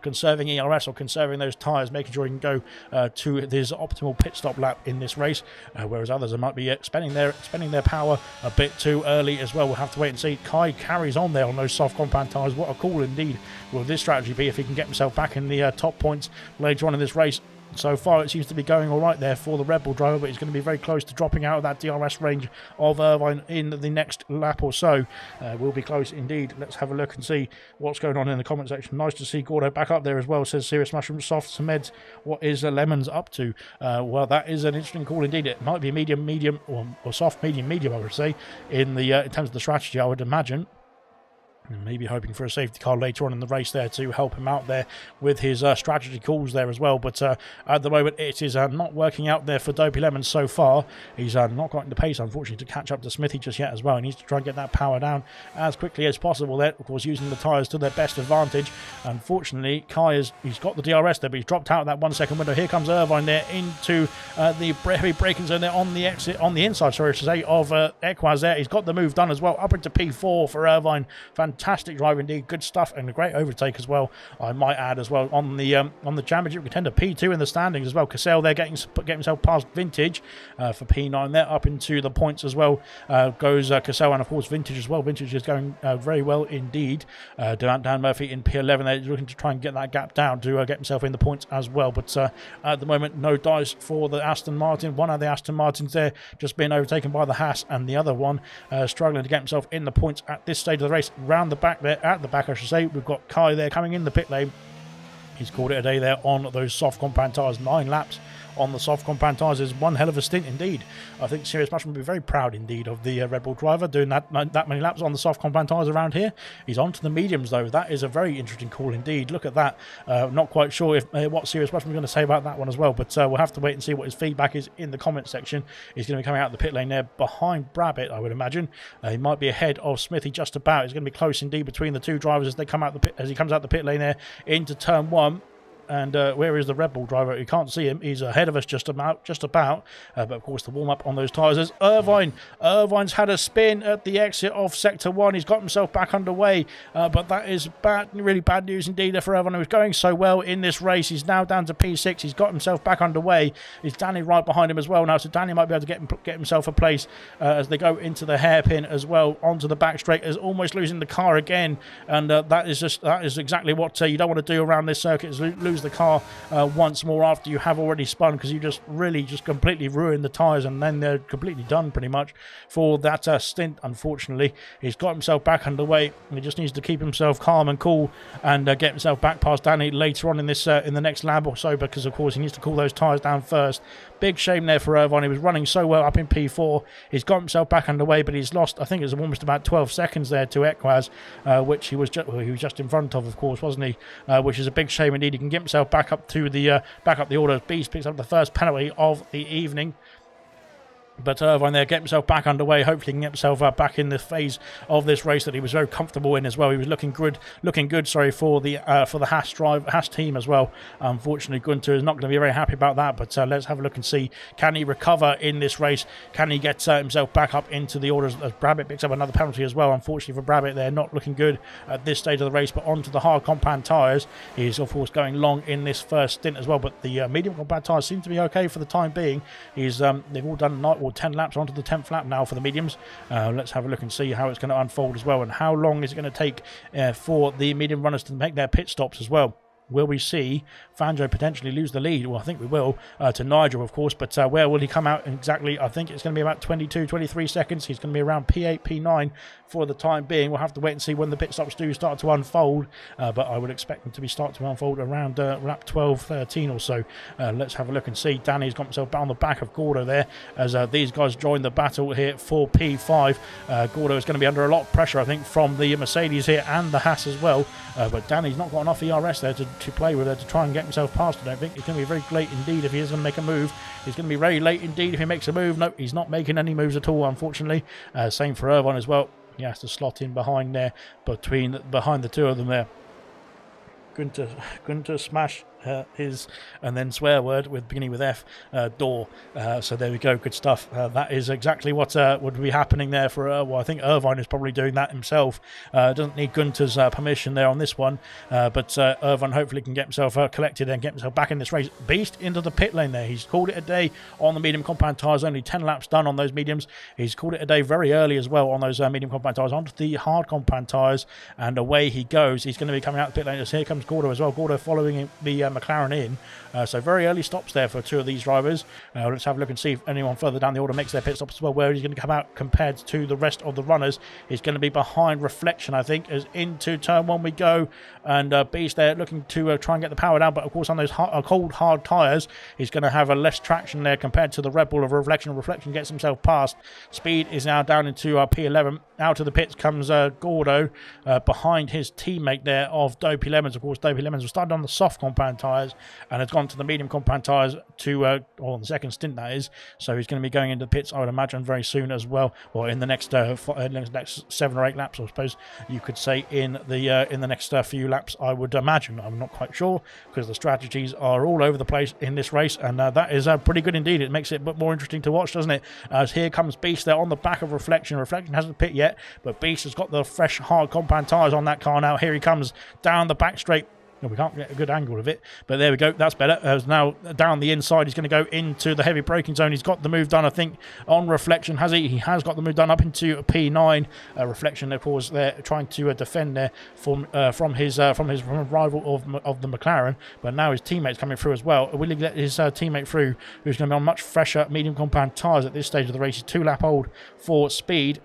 conserving ERS, or conserving those tyres, making sure he can go to his optimal pit stop lap in this race, whereas others might be spending their power a bit too early as well. We'll have to wait and see. Kai carries on there on those soft compound tyres. What a call indeed will this strategy be if he can get himself back in the top points later on in this race. So far it seems to be going all right there for the Red Bull driver, but he's going to be very close to dropping out of that DRS range of Irvine in the next lap or so. We'll be close indeed. Let's have a look and see what's going on in the comment section. Nice to see Gordo back up there as well, says Serious Mushroom. Soft Meds, what is Lemons up to? Well, that is an interesting call indeed. It might be medium, or soft, medium, I would say, in terms of the strategy, I would imagine. And maybe hoping for a safety car later on in the race there to help him out there with his strategy calls there as well. But at the moment, it is not working out there for Dopey Lemon so far. He's not got the pace, unfortunately, to catch up to Smithy just yet as well. He needs to try and get that power down as quickly as possible there. Of course, using the tyres to their best advantage. Unfortunately, he's got the DRS there, but he's dropped out of that 1 second window. Here comes Irvine there into the heavy braking zone there on the exit, on the inside, sorry, I should say, of Equaz there. He's got the move done as well, up into P4 for Irvine. Fantastic drive indeed, good stuff, and a great overtake as well, I might add as well, on the championship contender. P2 in the standings as well. Cassell there getting himself past Vintage for P9 there, up into the points as well goes Cassell, and of course Vintage as well. Vintage is going very well indeed. Dan Murphy in P11 there, looking to try and get that gap down to get himself in the points as well. But at the moment, no dice for the Aston Martin. One of the Aston Martins there just being overtaken by the Haas, and the other one struggling to get himself in the points at this stage of the race. Round the back there, at the back I should say, we've got Kai there coming in the pit lane. He's called it a day there on those soft compound tyres. 9 laps on the soft compound tyres is one hell of a stint indeed. I think Serious Mushroom will be very proud indeed of the Red Bull driver doing that many laps on the soft compound tyres around here. He's on to the mediums though. That is a very interesting call indeed. Look at that. Not quite sure if what Serious Mushroom is going to say about that one as well, but we'll have to wait and see what his feedback is in the comment section. He's going to be coming out of the pit lane there behind Brabbit, I would imagine. He might be ahead of Smithy just about. It's going to be close indeed between the two drivers as they come out the pit, as he comes out the pit lane there into turn 1. And where is the Red Bull driver? You can't see him. He's ahead of us just about. But of course, the warm-up on those tyres is Irvine. Irvine's had a spin at the exit of Sector 1. He's got himself back underway. But that is bad, really bad news indeed for Irvine, who was going so well in this race. He's now down to P6. He's got himself back underway. Is Danny right behind him as well now? So Danny might be able to get himself a place as they go into the hairpin as well, onto the back straight. Is almost losing the car again. And that is exactly what you don't want to do around this circuit, is lose lose the car once more after you have already spun, because you just really just completely ruined the tyres, and then they're completely done pretty much for that stint. Unfortunately, he's got himself back underway. He just needs to keep himself calm and cool and get himself back past Danny later on in this in the next lap or so, because of course he needs to cool those tyres down first. Big shame there for Irvine. He was running so well up in P4. He's got himself back underway, but he's lost, I think it was almost about 12 seconds there to Ekwaz, which he was just in front of course, wasn't he? Which is a big shame indeed. He can get himself back up to the order. Beast picks up the first penalty of the evening. But Irvine there, get himself back underway. Hopefully he can get himself back in the phase of this race that he was very comfortable in as well. He was looking good, for the Haas team as well. Unfortunately, Gunter is not going to be very happy about that. But let's have a look and see, can he recover in this race? Can he get himself back up into the orders? As Brabbit picks up another penalty as well. Unfortunately for Brabbit, they're not looking good at this stage of the race. But onto the hard compound tyres. He's of course going long in this first stint as well. But the medium compound tyres seem to be okay for the time being. They've all done 10 laps onto the 10th lap now for the mediums. Let's have a look and see how it's going to unfold as well, and how long is it going to take for the medium runners to make their pit stops as well. Will we see Fanjo potentially lose the lead? Well, I think we will, to Nigel, of course, but where will he come out exactly? I think it's going to be about 22, 23 seconds. He's going to be around P8, P9 for the time being. We'll have to wait and see when the pit stops do start to unfold, but I would expect them to start to unfold around lap 12, 13 or so. Let's have a look and see. Danny's got himself on the back of Gordo there, as these guys join the battle here for P5. Gordo is going to be under a lot of pressure, I think, from the Mercedes here and the Haas as well, but Danny's not got enough ERS there to play with her to try and get himself past. I don't think it's going to be very late indeed if he is going to make a move. He's going to be very late indeed if he makes a move. No, he's not making any moves at all, unfortunately. Same for Irvine as well. He has to slot in behind there, behind the two of them there. Gunter smash his and then swear word beginning with F, door. So there we go, good stuff. That is exactly what would be happening there for well, I think Irvine is probably doing that himself. Doesn't need Gunter's permission there on this one, but Irvine hopefully can get himself collected and get himself back in this race. Beast into the pit lane there. He's called it a day on the medium compound tyres. Only 10 laps done on those mediums. He's called it a day very early as well on those medium compound tyres, onto the hard compound tyres, and away he goes. He's going to be coming out the pit lane. Here comes Gordo as well. Gordo following the McLaren in. So very early stops there for two of these drivers. Let's have a look and see if anyone further down the order makes their pit stops as well. Where he's going to come out compared to the rest of the runners, he's going to be behind Reflection, I think, as into turn one we go. And Beast there looking to try and get the power down, but of course on those cold hard tyres, he's going to have a less traction there compared to the Red Bull of Reflection. Reflection gets himself past. Speed is now down into P11. Out of the pits comes Gordo behind his teammate there of Dopey Lemons. Of course, Dopey Lemons was started on the soft compound tyres and has gone to the medium compound tyres to, on the second stint that is. So he's going to be going into the pits, I would imagine, very soon as well, or in the next next 7 or 8 laps, I suppose you could say, in the next few laps, I would imagine. I'm not quite sure because the strategies are all over the place in this race, and that is pretty good indeed. It makes it a bit more interesting to watch, doesn't it? As here comes Beast there on the back of Reflection. Reflection hasn't pit yet, but Beast has got the fresh hard compound tyres on that car now. Here he comes down the back straight. No, we can't get a good angle of it, but there we go. That's better. Now down the inside, he's going to go into the heavy braking zone. He's got the move done, I think, on Reflection. Has he? He has got the move done up into P9. Reflection, of course, they're trying to defend there from his rival of the McLaren, but now his teammate's coming through as well. Will he get his teammate through, who's going to be on much fresher medium compound tyres at this stage of the race? He's 2 lap old for Speed.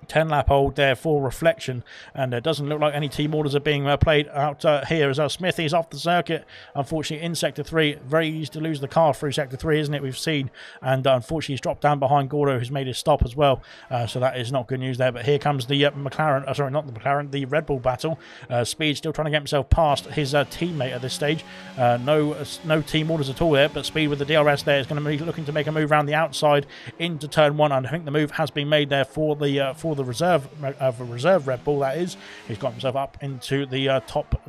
10 lap old there for Reflection, and it doesn't look like any team orders are being played out here as Smithy's off the circuit, unfortunately, in sector 3. Very easy to lose the car through sector 3, isn't it? We've seen, and unfortunately he's dropped down behind Gordo, who's made his stop as well, so that is not good news there. But here comes the McLaren, sorry, not the McLaren, the Red Bull battle. Speed still trying to get himself past his teammate at this stage. No team orders at all there, but Speed with the DRS there is going to be looking to make a move around the outside into turn 1, and I think the move has been made there for the reserve Red Bull, that is. He's got himself up into the top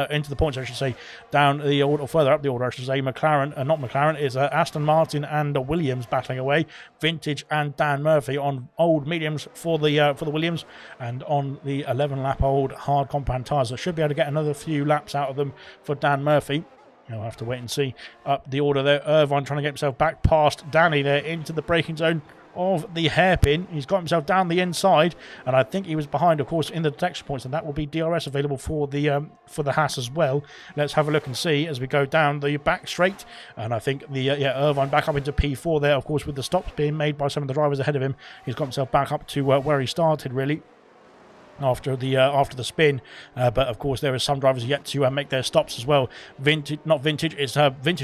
into the points, I should say, down the order, or further up the order, I should say. McLaren, not McLaren, is Aston Martin and Williams battling away. Vintage and Dan Murphy on old mediums for the Williams, and on the 11 lap old hard compound tyres. I should be able to get another few laps out of them for Dan Murphy. I'll have to wait and see. Up the order there, Irvine trying to get himself back past Danny there into the braking zone. of the hairpin. He's got himself down the inside, and I think he was behind, of course, in the detection points, and that will be DRS available for the Haas as well. Let's have a look and see as we go down the back straight, and I think the Irvine back up into P4 there, of course, with the stops being made by some of the drivers ahead of him. He's got himself back up to where he started, really, after the spin, but of course there are some drivers yet to make their stops as well. Vintage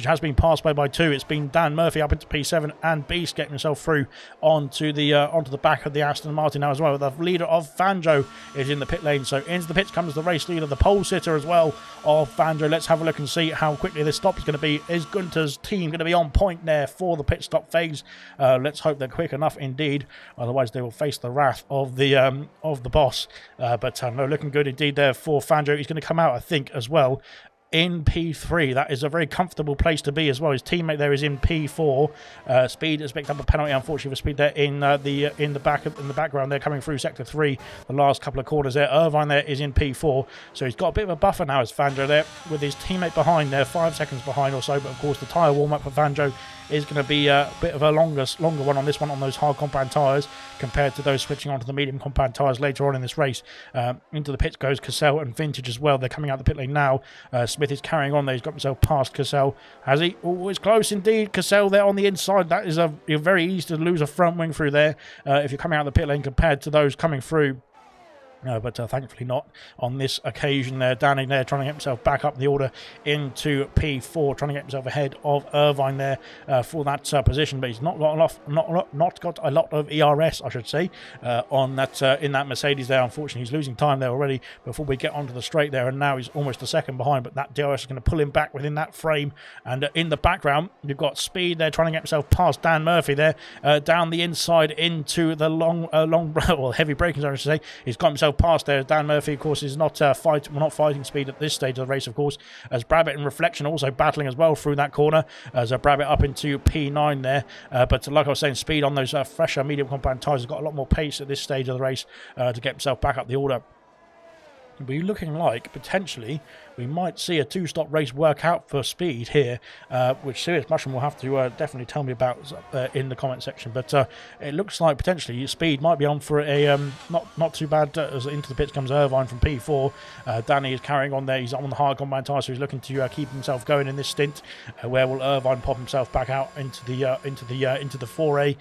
has been passed by two. It's been Dan Murphy up into P7 and Beast getting himself through onto the back of the Aston Martin now as well. The leader of Fanjo is in the pit lane, so into the pits comes the race leader, the pole sitter as well of Fanjo. Let's have a look and see how quickly this stop is going to be. Is Gunter's team going to be on point there for the pit stop phase? Let's hope they're quick enough indeed, otherwise they will face the wrath of the boss. But no, looking good indeed there for Fanjo. He's going to come out, I think, as well in P3. That is a very comfortable place to be as well. His teammate there is in P4. Speed has picked up a penalty, unfortunately, for Speed there in the background. They're coming through sector 3, the last couple of corners there. Irvine there is in P4, so he's got a bit of a buffer now as Fanjo there, with his teammate behind there, 5 seconds behind or so. But of course, the tyre warm up for Fanjo is going to be a bit of a longer one on this one, on those hard compound tyres, compared to those switching onto the medium compound tyres later on in this race. Into the pits goes Cassell and Vintage as well. They're coming out the pit lane now. Smith is carrying on there. He's got himself past Cassell. Has he? Oh, it's close indeed. Cassell there on the inside. That is you're very easy to lose a front wing through there if you're coming out the pit lane compared to those coming through. But thankfully not on this occasion there. Danny there trying to get himself back up the order into P4, trying to get himself ahead of Irvine there for that position, but he's not got a lot of ERS, I should say, on that in that Mercedes there. Unfortunately, he's losing time there already before we get onto the straight there, and now he's almost a second behind, but that DRS is going to pull him back within that frame. And in the background, you've got Speed there trying to get himself past Dan Murphy there, down the inside into the heavy braking zone, I should say. He's got himself past there. Dan Murphy, of course, is not fighting Speed at this stage of the race, of course, as Brabbit in Reflection also battling as well through that corner, as Brabbit up into P9 there. But like I was saying, Speed on those fresher medium compound tyres has got a lot more pace at this stage of the race to get himself back up the order. We're looking like potentially we might see a two-stop race work out for Speed here, which Serious Mushroom will have to definitely tell me about in the comment section. But it looks like potentially Speed might be on for a not too bad as into the pits comes Irvine from P4. Danny is carrying on there. He's on the hard compound tyre, so he's looking to keep himself going in this stint. Where will Irvine pop himself back out into the 4A?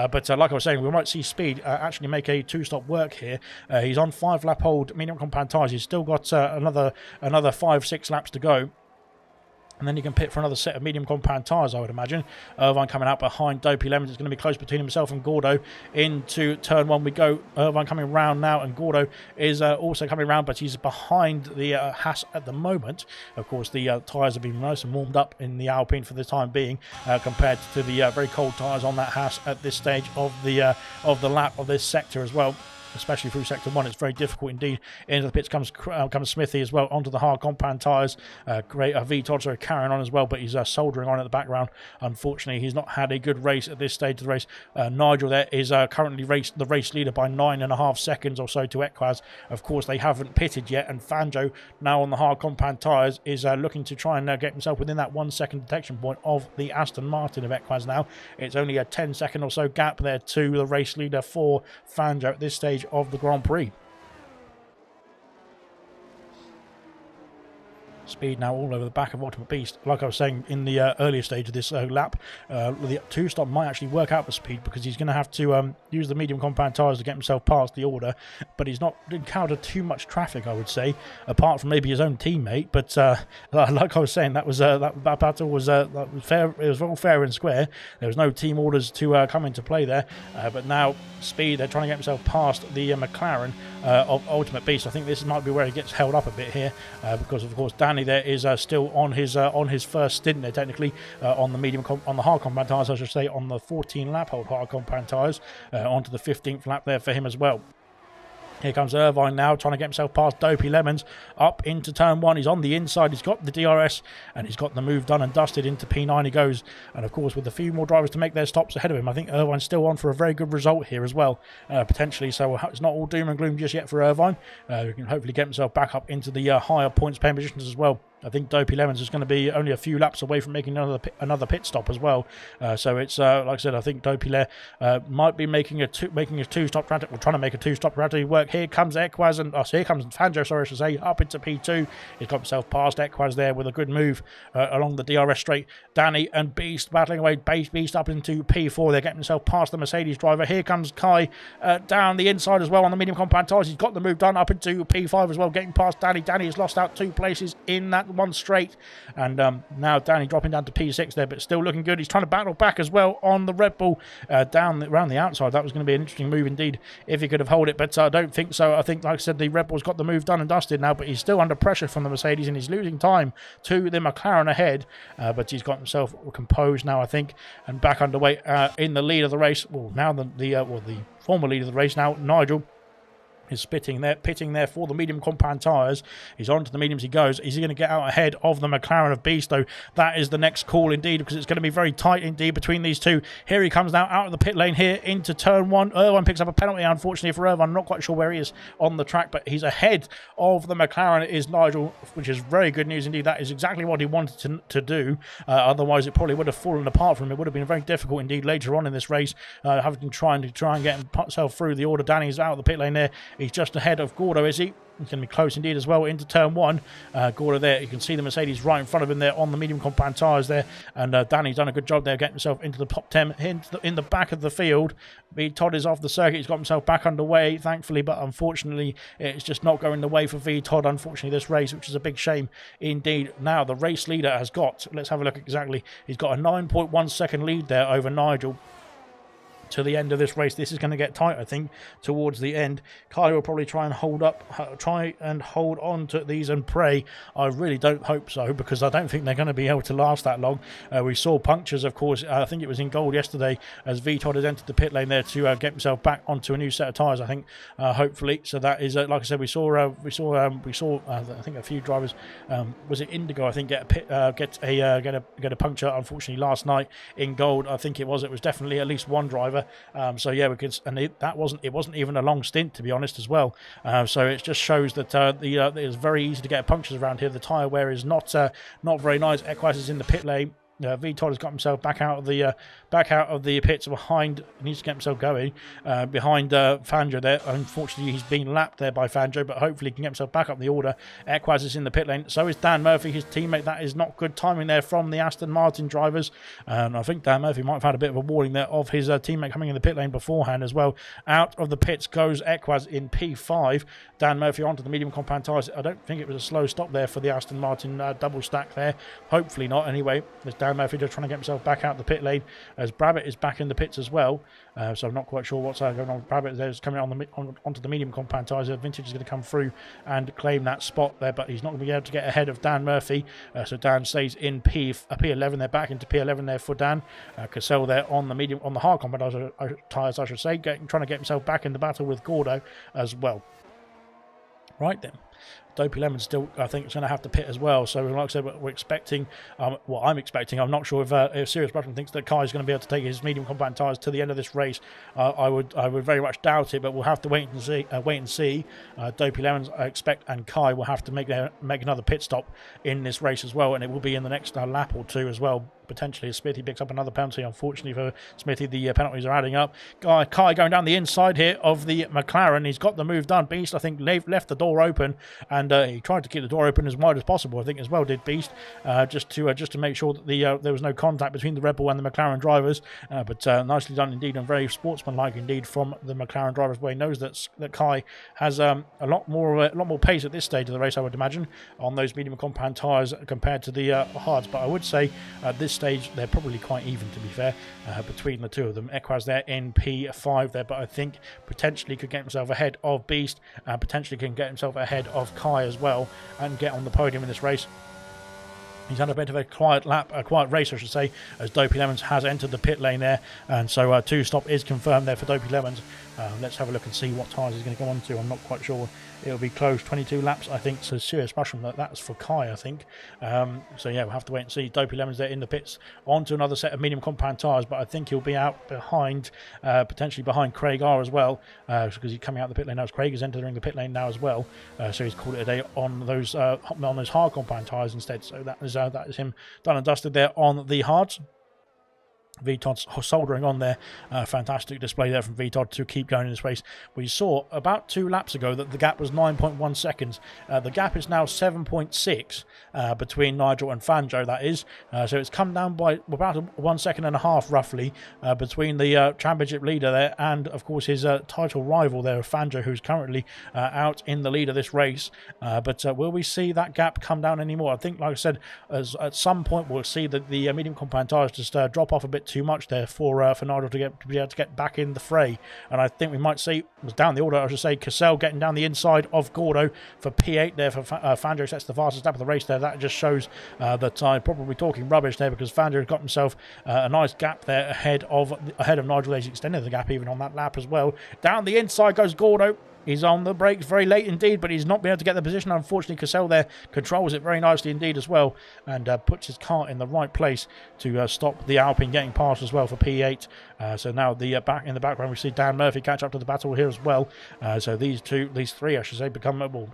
But like I was saying, we might see Speed actually make a two-stop work here. He's on 5-lap hold medium compound tyres. He's still got another 5-6 laps to go, and then you can pit for another set of medium compound tyres, I would imagine. Irvine coming out behind Dopey Lemons. It's going to be close between himself and Gordo. Into turn 1 we go. Irvine coming round now, and Gordo is also coming round, but he's behind the Haas at the moment. Of course, the tyres have been nice and warmed up in the Alpine for the time being, compared to the very cold tyres on that Haas at this stage of the lap of this sector as well. Especially through sector 1, it's very difficult indeed. Into the pits comes Smithy as well, onto the hard compound tyres. Great V-Todd carrying on as well, but he's soldering on in the background. Unfortunately, he's not had a good race at this stage of the race. Nigel there is currently the race leader by 9.5 seconds or so to Equaz. Of course, they haven't pitted yet, and Fanjo, now on the hard compound tyres, is looking to try and get himself within that 1 second detection point of the Aston Martin of Equaz now. It's only a 10-second or so gap there to the race leader for Fanjo at this stage of the Grand Prix. Speed now all over the back of Ultimate Beast. Like I was saying in the earlier stage of this lap, the two-stop might actually work out for Speed, because he's going to have to use the medium compound tyres to get himself past the order, but he's not encountered too much traffic, I would say, apart from maybe his own teammate. But like I was saying, that battle was fair. It was all fair and square. There was no team orders to come into play there, but now Speed, they're trying to get himself past the McLaren of Ultimate Beast. I think this might be where he gets held up a bit here, because of course Danny there is still on his first stint there, technically, on the hard compound tyres, I should say, on the 14-lap hold hard compound tyres, onto the 15th lap there for him as well. Here comes Irvine now, trying to get himself past Dopey Lemons, up into turn 1. He's on the inside, he's got the DRS, and he's got the move done and dusted. Into P9 he goes, and of course with a few more drivers to make their stops ahead of him, I think Irvine's still on for a very good result here as well, potentially. So it's not all doom and gloom just yet for Irvine. He can hopefully get himself back up into the higher points paying positions as well. I think Dopey Lemons is going to be only a few laps away from making another pit stop as well. So it's like I said, I think Dopey might be making a two-stop strategy. We're trying to make a two-stop strategy work. Here comes Equaz and here comes Fanjo. Sorry, I should say, up into P2. He's got himself past Equaz there with a good move along the DRS straight. Danny and Beast battling away. Beast up into P4. They're getting themselves past the Mercedes driver. Here comes Kai down the inside as well on the medium compound tyres. He's got the move done up into P5 as well, getting past Danny. Danny has lost out 2 places in that one straight, and now Danny dropping down to P6 there, but still looking good. He's trying to battle back as well on the Red Bull around the outside. That was going to be an interesting move indeed if he could have held it, but I don't think so. I think, like I said, the Red Bull's got the move done and dusted now, but he's still under pressure from the Mercedes and he's losing time to the McLaren ahead, but he's got himself composed now, I think, and back underway in the lead of the race. Well, now the former lead of the race now, Nigel, is pitting there for the medium compound tyres. He's on to the mediums he goes. Is he going to get out ahead of the McLaren of Beast, though? That is the next call indeed, because it's going to be very tight indeed between these two. Here he comes now out of the pit lane here into turn 1. Irvine picks up a penalty, unfortunately for Irvine. I'm not quite sure where he is on the track, but he's ahead of the McLaren. It is Nigel, which is very good news indeed. That is exactly what he wanted to do. Otherwise, it probably would have fallen apart for him. It would have been very difficult indeed later on in this race, having to try and get himself through the order. Danny's out of the pit lane there. He's just ahead of Gordo, is he? He's going to be close indeed as well into turn 1. Gordo there, you can see the Mercedes right in front of him there on the medium compound tyres there, and Danny's done a good job there getting himself into the top 10 in the back of the field. V Todd is off the circuit. He's got himself back underway, thankfully, but unfortunately it's just not going the way for V Todd, unfortunately, this race, which is a big shame indeed. Now the race leader has got, let's have a look exactly, he's got a 9.1 second lead there over Nigel to the end of this race. This is going to get tight, I think, towards the end. Kai will probably try and hold on to these and pray. I really don't hope so, because I don't think they're going to be able to last that long. We saw punctures, of course. I think it was in gold yesterday, as V-Todd has entered the pit lane there to get himself back onto a new set of tyres, I think, hopefully. So that is, like I said, we saw I think a few drivers, was it Indigo, I think, get a puncture, unfortunately, last night in gold. I think it was definitely at least one driver. So yeah, it wasn't even a long stint, to be honest, as well. So it just shows that it's very easy to get punctures around here. The tyre wear is not very nice. Equaz is in the pit lane. V-Todd has got himself back out of the pits behind. He needs to get himself going behind Fanjo there. Unfortunately, he's been lapped there by Fanjo, but hopefully he can get himself back up the order. Equaz is in the pit lane. So is Dan Murphy, his teammate. That is not good timing there from the Aston Martin drivers. I think Dan Murphy might have had a bit of a warning there of his teammate coming in the pit lane beforehand as well. Out of the pits goes Equaz in P5. Dan Murphy onto the medium compound tyres. I don't think it was a slow stop there for the Aston Martin double stack there. Hopefully not, anyway. There's Dan Murphy just trying to get himself back out the pit lane, as Brabbit is back in the pits as well. So I'm not quite sure what's going on with Brabbit. There's coming onto the medium compound tyres. Vintage is going to come through and claim that spot there, but he's not going to be able to get ahead of Dan Murphy. So Dan stays in P11. They're back into P11 there for Dan. Cassell there on the hard compound tyres, I should say, trying to get himself back in the battle with Gordo as well. Right then. Dopey Lemon still, I think, is going to have to pit as well. So, like I said, we're expecting, I'm expecting. I'm not sure if Sirius Button thinks that Kai is going to be able to take his medium compound tyres to the end of this race. I would very much doubt it, but we'll have to wait and see. Dopey Lemons, I expect, and Kai will have to make another pit stop in this race as well, and it will be in the next lap or two as well. Potentially, Smithy picks up another penalty. Unfortunately for Smithy, the penalties are adding up. Kai going down the inside here of the McLaren. He's got the move done. Beast, I think, left the door open, and he tried to keep the door open as wide as possible, I think, as well, did Beast, just to make sure that there was no contact between the Red Bull and the McLaren drivers. But nicely done indeed, and very sportsmanlike indeed from the McLaren drivers, where he knows that Kai has a lot more pace at this stage of the race, I would imagine, on those medium compound tyres compared to the hards. But I would say at this stage they're probably quite even, to be fair, between the two of them. Equaz there in P5 there, but I think potentially could get himself ahead of Beast, and potentially can get himself ahead of Kai as well and get on the podium in this race. He's had a bit of a quiet lap, a quiet race, I should say, as Dopey Lemons has entered the pit lane there. And so two-stop is confirmed there for Dopey Lemons. Let's have a look and see what tyres he's going to go on to. I'm not quite sure. It'll be close, 22 laps, I think. So Serious Mushroom, that's for Kai, I think. So yeah, we'll have to wait and see. Dopey Lemons there in the pits, onto another set of medium compound tyres, but I think he'll be out behind, potentially behind Craig R as well, because he's coming out the pit lane now. As Craig is entering the pit lane now as well. So he's called it a day on those hard compound tyres instead. So that is him done and dusted there on the hards. VTOD's soldering on there. Fantastic display there from VTOD to keep going in this race. We saw about 2 laps ago that the gap was 9.1 seconds. The gap is now 7.6 between Nigel and Fanjo, that is. So it's come down by about 1 second and a half, roughly, between the championship leader there and, of course, his title rival there, Fanjo, who's currently out in the lead of this race. But will we see that gap come down anymore? I think, like I said, at some point we'll see that the medium compound tyres just drop off a bit too much there for Nigel to be able to get back in the fray, and I think we might see, was down the order I should say, Cassell getting down the inside of Gordo for P8 there for Fanjo. Sets the fastest lap of the race there. That just shows that I'm probably talking rubbish there, because Fanjo has got himself a nice gap there ahead of Nigel. He's extended the gap even on that lap as well. Down the inside goes Gordo. He's on the brakes very late indeed, but he's not been able to get the position. Unfortunately, Cassell there controls it very nicely indeed as well, and puts his car in the right place to stop the Alpine getting past as well for P8. So now in the background we see Dan Murphy catch up to the battle here as well. So these three I should say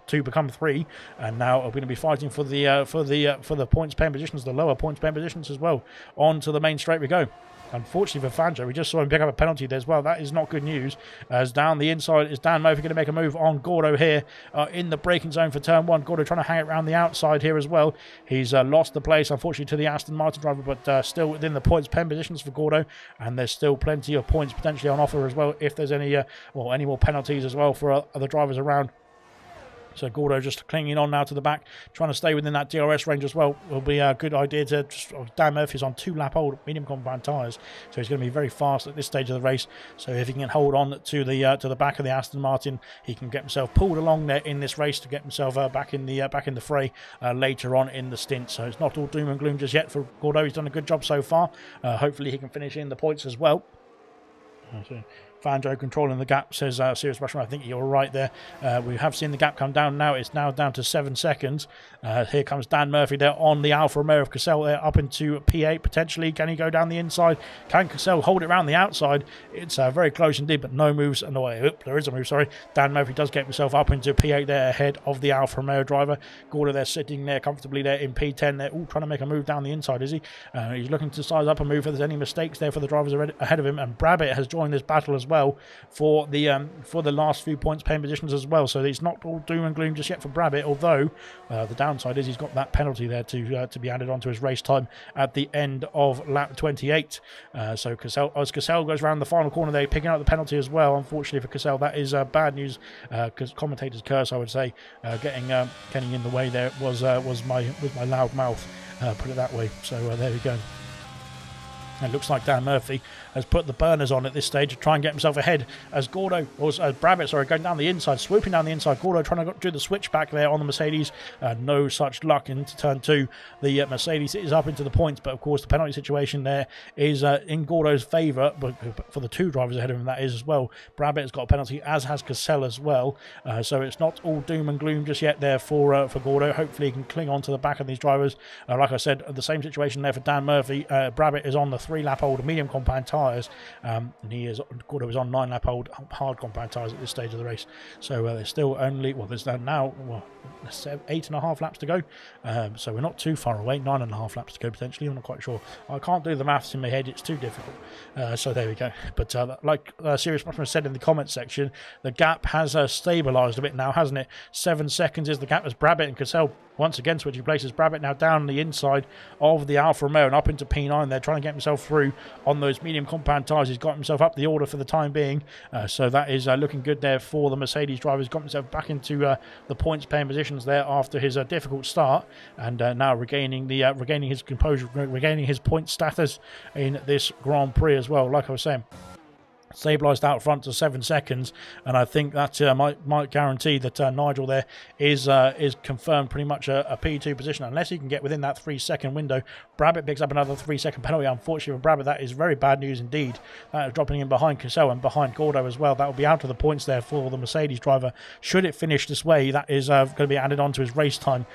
two become 3, and now are going to be fighting for the points paying positions, the lower points paying positions as well. On to the main straight we go. Unfortunately for Fanjo, we just saw him pick up a penalty there as well. That is not good news. As down the inside is Dan Murphy going to make a move on Gordo here in the braking zone for turn 1. Gordo trying to hang it around the outside here as well. He's lost the place, unfortunately, to the Aston Martin driver, but still within the points pen positions for Gordo. And there's still plenty of points potentially on offer as well if there's any more penalties as well for other drivers around. So Gordo just clinging on now to the back, trying to stay within that DRS range as well. Will be a good idea to just... Dan Murphy's on 2-lap-old medium compound tyres, so he's going to be very fast at this stage of the race. So if he can hold on to the back of the Aston Martin, he can get himself pulled along there in this race to get himself back in the fray later on in the stint. So it's not all doom and gloom just yet for Gordo. He's done a good job so far. Hopefully he can finish in the points as well. So Fanjo controlling the gap, says Serious Mushroom. I think you're right there. We have seen the gap come down now. It's now down to 7 seconds. Here comes Dan Murphy there on the Alfa Romeo of Cassell there up into P8 potentially. Can he go down the inside? Can Cassell hold it around the outside? It's very close indeed, but no moves. No, there is a move, sorry. Dan Murphy does get himself up into P8 there ahead of the Alfa Romeo driver. Gordo there sitting there comfortably there in P10 there. Trying to make a move down the inside, is he? He's looking to size up a move if there's any mistakes there for the drivers ahead of him. And Brabbit has joined this battle as well for the last few points paying positions as well. So it's not all doom and gloom just yet for Brabbit, although the downside is he's got that penalty there to be added onto his race time at the end of lap 28. So Cassell goes around the final corner there, picking up the penalty as well. Unfortunately for Cassell, that is bad news, because commentator's curse, I would say, getting in the way there was my loud mouth, put it that way. So there we go. It looks like Dan Murphy has put the burners on at this stage to try and get himself ahead as Brabbit, going down the inside, swooping down the inside. Gordo trying to do the switch back there on the Mercedes. No such luck into turn 2. The Mercedes is up into the points, but of course the penalty situation there is in Gordo's favour, but for the 2 drivers ahead of him that is as well. Brabbit has got a penalty, as has Cassell as well. So it's not all doom and gloom just yet there for Gordo. Hopefully he can cling on to the back of these drivers. Like I said, the same situation there for Dan Murphy. Brabbit is on the 3-lap-old medium compound tyres, and Gordo is on 9-lap-old hard compound tyres at this stage of the race. So there's still only, there's now 8.5 laps to go. So we're not too far away. 9.5 laps to go potentially. I'm not quite sure. I can't do the maths in my head. It's too difficult. So there we go. But like Serious Mushroom said in the comments section, the gap has stabilised a bit now, hasn't it? 7 seconds is the gap as Brabbit and Cassell once again switching places. Brabbit now down the inside of the Alfa Romeo and up into P9 there, trying to get himself through on those medium compound tyres. He's got himself up the order for the time being, so that is looking good there for the Mercedes driver. He's got himself back into the points paying positions there after his difficult start, and now regaining his composure, regaining his point status in this Grand Prix as well. Like I was saying, stabilised out front to 7 seconds, and I think that might guarantee that Nigel there is confirmed pretty much a P2 position, unless he can get within that 3-second window. Brabbit picks up another 3-second penalty. Unfortunately for Brabbit, that is very bad news indeed. That is dropping in behind Cassell and behind Gordo as well. That will be out of the points there for the Mercedes driver. Should it finish this way, that is going to be added on to his race time,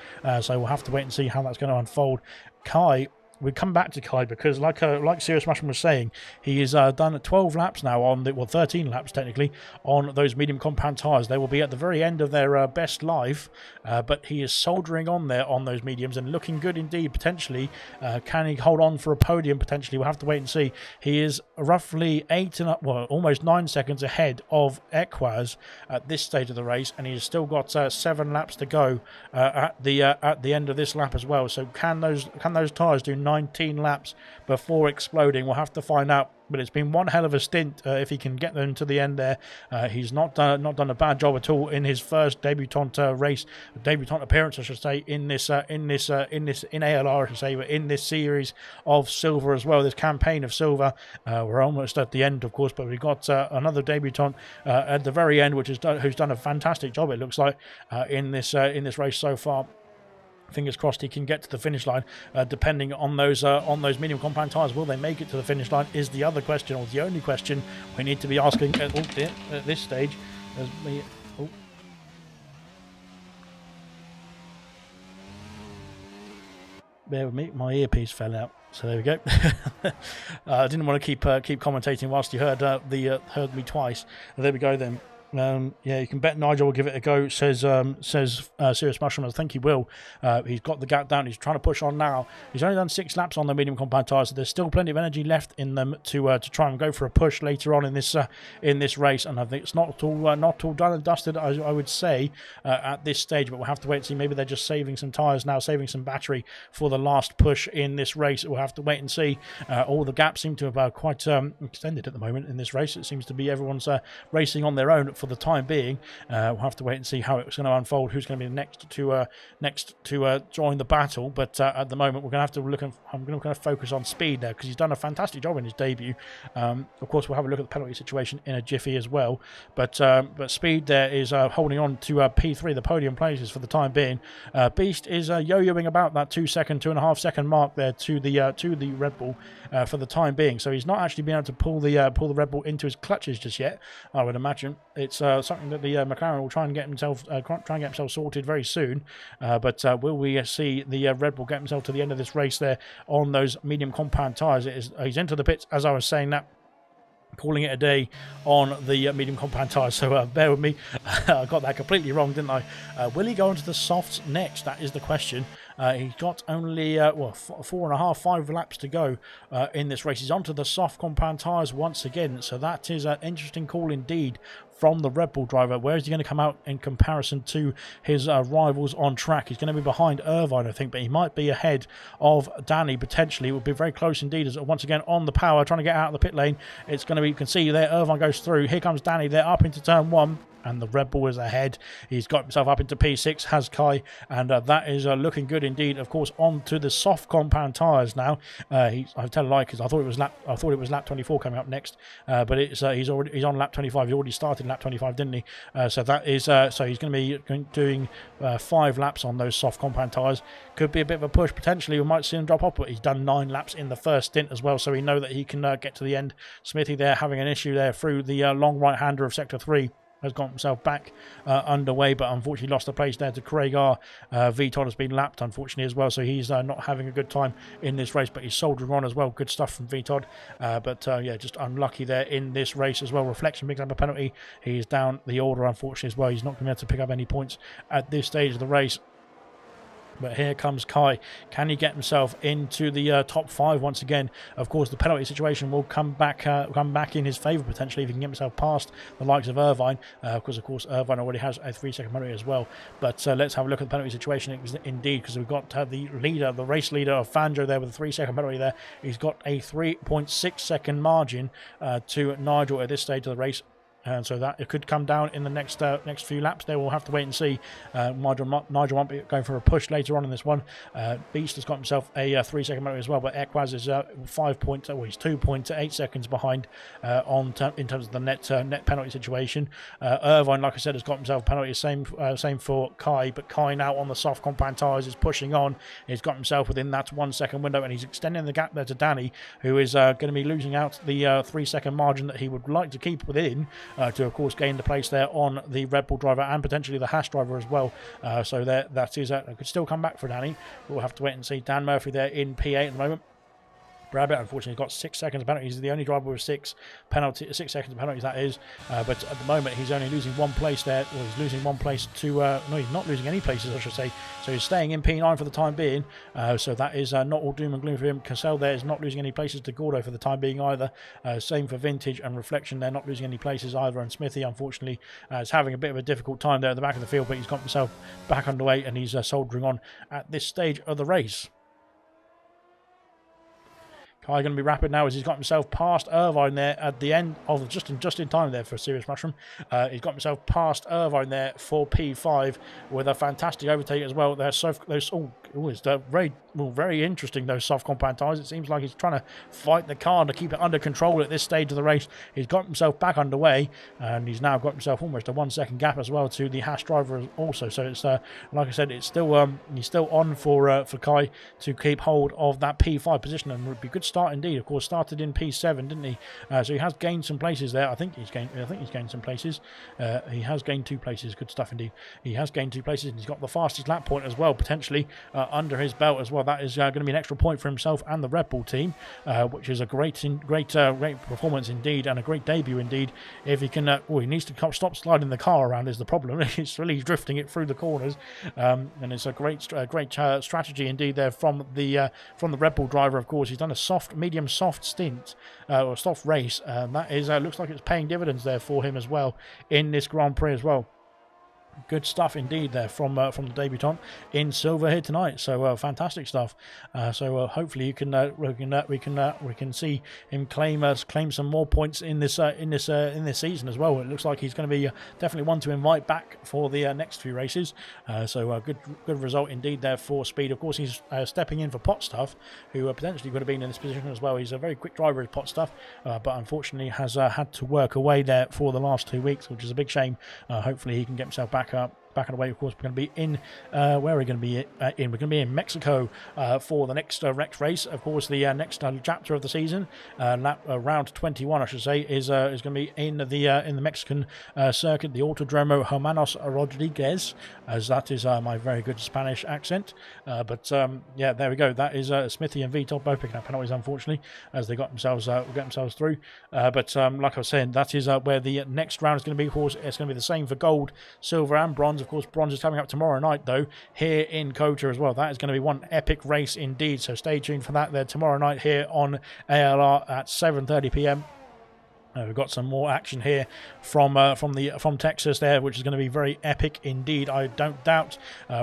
so we'll have to wait and see how that's going to unfold. Kai, we come back to Kai because, like Serious Mushroom was saying, he has done 12 laps now on the, well, 13 laps technically on those medium compound tyres. They will be at the very end of their best life, but he is soldering on there on those mediums and looking good indeed. Potentially, can he hold on for a podium? Potentially, we'll have to wait and see. He is roughly almost 9 seconds ahead of Equaz at this stage of the race, and he's still got 7 laps to go at the end of this lap as well. So can those tyres do 19 laps before exploding? We'll have to find out, but it's been one hell of a stint if he can get them to the end there. He's not done a bad job at all in his first debutant appearance, I should say, in ALR, I should say, but in this series of silver as well, this campaign of silver. We're almost at the end, of course, but we've got another debutant at the very end, who's done a fantastic job, it looks like, in this race so far. Fingers crossed he can get to the finish line, depending on those medium compound tyres. Will they make it to the finish line is the other question, or the only question we need to be asking at this stage. Bear with me, my earpiece fell out. So there we go. I didn't want to keep commentating whilst you heard me twice. There we go then. Yeah, you can bet Nigel will give it a go, says Serious Mushroom. I think he will. He's got the gap down. He's trying to push on now. He's only done 6 laps on the medium compound tyres, so there's still plenty of energy left in them to try and go for a push later on in this race. And I think it's not all done and dusted, I would say, at this stage. But we'll have to wait and see. Maybe they're just saving some tyres now, saving some battery for the last push in this race. We'll have to wait and see. All the gaps seem to have quite extended at the moment in this race. It seems to be everyone's racing on their own for the time being. We'll have to wait and see how it's going to unfold, who's going to be next to join the battle. But at the moment, we're going to have to look. I'm going to focus on speed there, because he's done a fantastic job in his debut. Of course, we'll have a look at the penalty situation in a jiffy as well. But speed there is holding on to P3, the podium places for the time being. Beast is yo-yoing about that 2.5 second mark there to the Red Bull for the time being. So he's not actually been able to pull the Red Bull into his clutches just yet, I would imagine. It's something that the McLaren will try and get himself sorted very soon. But will we see the Red Bull get himself to the end of this race there on those medium compound tyres? He's into the pits, as I was saying that. Calling it a day on the medium compound tyres, so bear with me. I got that completely wrong, didn't I? Will he go into the softs next? That is the question. He's got only 5 laps to go in this race. He's onto the soft compound tyres once again, so that is an interesting call indeed from the Red Bull driver. Where is he going to come out in comparison to his rivals on track? He's going to be behind Irvine, I think, but he might be ahead of Danny potentially. It will be very close indeed, as once again on the power, trying to get out of the pit lane. It's going to be, you can see there, Irvine goes through. Here comes Danny. They're up into turn 1. And the Red Bull is ahead. He's got himself up into P6, has Kai, and that is looking good indeed. Of course, on to the soft compound tyres now. I tell a lie, because I thought it was lap 24 coming up next, but it's he's on lap 25. He already started lap 25, didn't he? So that is so he's going to be doing 5 laps on those soft compound tyres. Could be a bit of a push potentially. We might see him drop off, but he's done 9 laps in the first stint as well, so we know that he can get to the end. Smithy there having an issue there through the long right-hander of sector 3. Has got himself back underway, but unfortunately lost the place there to Craig R. VTOD has been lapped, unfortunately, as well, so he's not having a good time in this race, but he's soldiering on as well. Good stuff from VTOD, but yeah, just unlucky there in this race as well. Reflection picks up a penalty. He's down the order, unfortunately, as well. He's not going to be able to pick up any points at this stage of the race. But here comes Kai. Can he get himself into the top 5 once again? Of course, the penalty situation will come back in his favour potentially if he can get himself past the likes of Irvine, because of course Irvine already has a 3-second penalty as well. But let's have a look at the penalty situation indeed, because we've got the race leader of Fanjo there with a 3-second penalty there. He's got a 3.6 second margin to Nigel at this stage of the race. And so that it could come down in the next few laps. They will have to wait and see. Nigel might be going for a push later on in this one. Beast has got himself a 3-second penalty as well, but Equaz is 5 points. Well, he's 2.8 seconds behind in terms of the net penalty situation. Irvine, like I said, has got himself a penalty. Same for Kai, but Kai now on the soft compound tyres is pushing on. He's got himself within that 1 second window, and he's extending the gap there to Danny, who is going to be losing out the 3-second margin that he would like to keep within. To of course gain the place there on the Red Bull driver and potentially the Haas driver as well. So that could still come back for Danny. We'll have to wait and see. Dan Murphy there in P8 at the moment. Rabbit, unfortunately, got 6 seconds of penalties. He's the only driver with 6 seconds of penalties, that is. But at the moment, he's only losing 1 place there. Well, he's losing 1 place to... no, he's not losing any places, I should say. So he's staying in P9 for the time being. So that is not all doom and gloom for him. Cassell there is not losing any places to Gordo for the time being either. Same for Vintage and Reflection. They're not losing any places either. And Smithy, unfortunately, is having a bit of a difficult time there at the back of the field. But he's got himself back underway and he's soldiering on at this stage of the race. Kai going to be rapid now as he's got himself past Irvine there at the end of just in time there for a serious mushroom. He's got himself past Irvine there for P5 with a fantastic overtake as well. It's very interesting, those soft compound tyres. It seems like he's trying to fight the car to keep it under control at this stage of the race. He's got himself back underway and he's now got himself almost a 1 second gap as well to the Haas driver also. So it's like I said, it's still he's still on for Kai to keep hold of that P5 position, and would be a good start indeed. Of course, started in P7, didn't he? So he has gained some places there. I think he's gained some places. He has gained 2 places. Good stuff indeed. He has gained 2 places, and he's got the fastest lap point as well, potentially under his belt as well. That is going to be an extra point for himself and the Red Bull team, which is a great performance indeed, and a great debut indeed. If he can, he needs to stop sliding the car around is the problem. It's really drifting it through the corners, and it's a great strategy indeed there from the Red Bull driver. Of course, he's done a medium soft stint or soft race. That is looks like it's paying dividends there for him as well in this Grand Prix as well. Good stuff indeed there from the debutant in silver here tonight. So fantastic stuff. So hopefully we can see him claim some more points in this season as well. It looks like he's going to be definitely one to invite back for the next few races. So good result indeed there for Speed. Of course, he's stepping in for Pot Stuff, who potentially would have been in this position as well. He's a very quick driver as Pot Stuff, but unfortunately has had to work away there for the last 2 weeks, which is a big shame. Hopefully he can get himself back and away. Of course, we're going to be in where are we going to be in? We're going to be in Mexico for the next Rex race. Of course, the next chapter of the season, round 21, I should say, is going to be in the Mexican circuit, the Autodromo Hermanos Rodriguez, as that is my very good Spanish accent. But yeah, there we go. That is Smithy and Vitor both picking up penalties, unfortunately, as they got themselves through. But like I was saying, that is where the next round is going to be. Of course, it's going to be the same for gold, silver, and bronze. Of course, bronze is coming up tomorrow night, though, here in Kota as well. That is going to be one epic race indeed. So stay tuned for that there tomorrow night here on ALR at 7:30 p.m. We've got some more action here from Texas there, which is going to be very epic indeed. I don't doubt.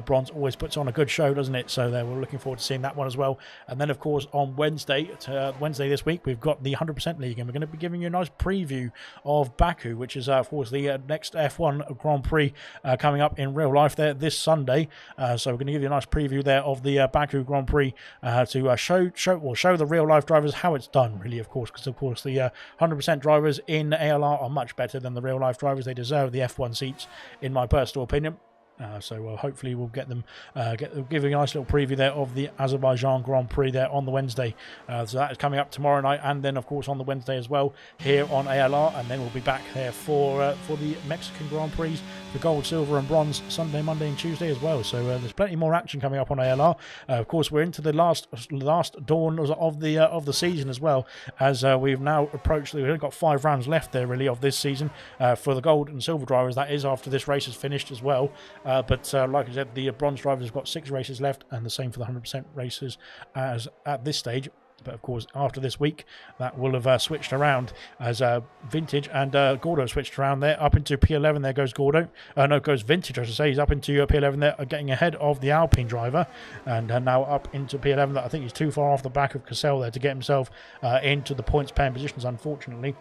Bronze always puts on a good show, doesn't it? So we're looking forward to seeing that one as well. And then, of course, on Wednesday this week, we've got the 100% League, and we're going to be giving you a nice preview of Baku, which is, of course, the next F1 Grand Prix coming up in real life there this Sunday. So we're going to give you a nice preview there of the Baku Grand Prix to show the real life drivers how it's done, really, of course, because, of course, the 100% drivers in ALR are much better than the real life drivers. They deserve the F1 seats, in my personal opinion. So hopefully we'll get them give a nice little preview there of the Azerbaijan Grand Prix there on the Wednesday. So that is coming up tomorrow night, and then of course on the Wednesday as well here on ALR, and then we'll be back there for the Mexican Grand Prix, the gold, silver, and bronze Sunday, Monday, and Tuesday as well. So there's plenty more action coming up on ALR. Of course, we're into the last dawn of the season as well, as we've now approached. We've only got 5 rounds left there really of this season for the gold and silver drivers. That is after this race is finished as well. But like I said, the bronze drivers have got 6 races left, and the same for the 100% racers as at this stage. But of course, after this week, that will have switched around as Vintage and Gordo switched around there up into P11. There goes Gordo. Goes Vintage, I should say. He's up into P11 there, getting ahead of the Alpine driver, and now up into P11. I think he's too far off the back of Cassell there to get himself into the points paying positions, unfortunately.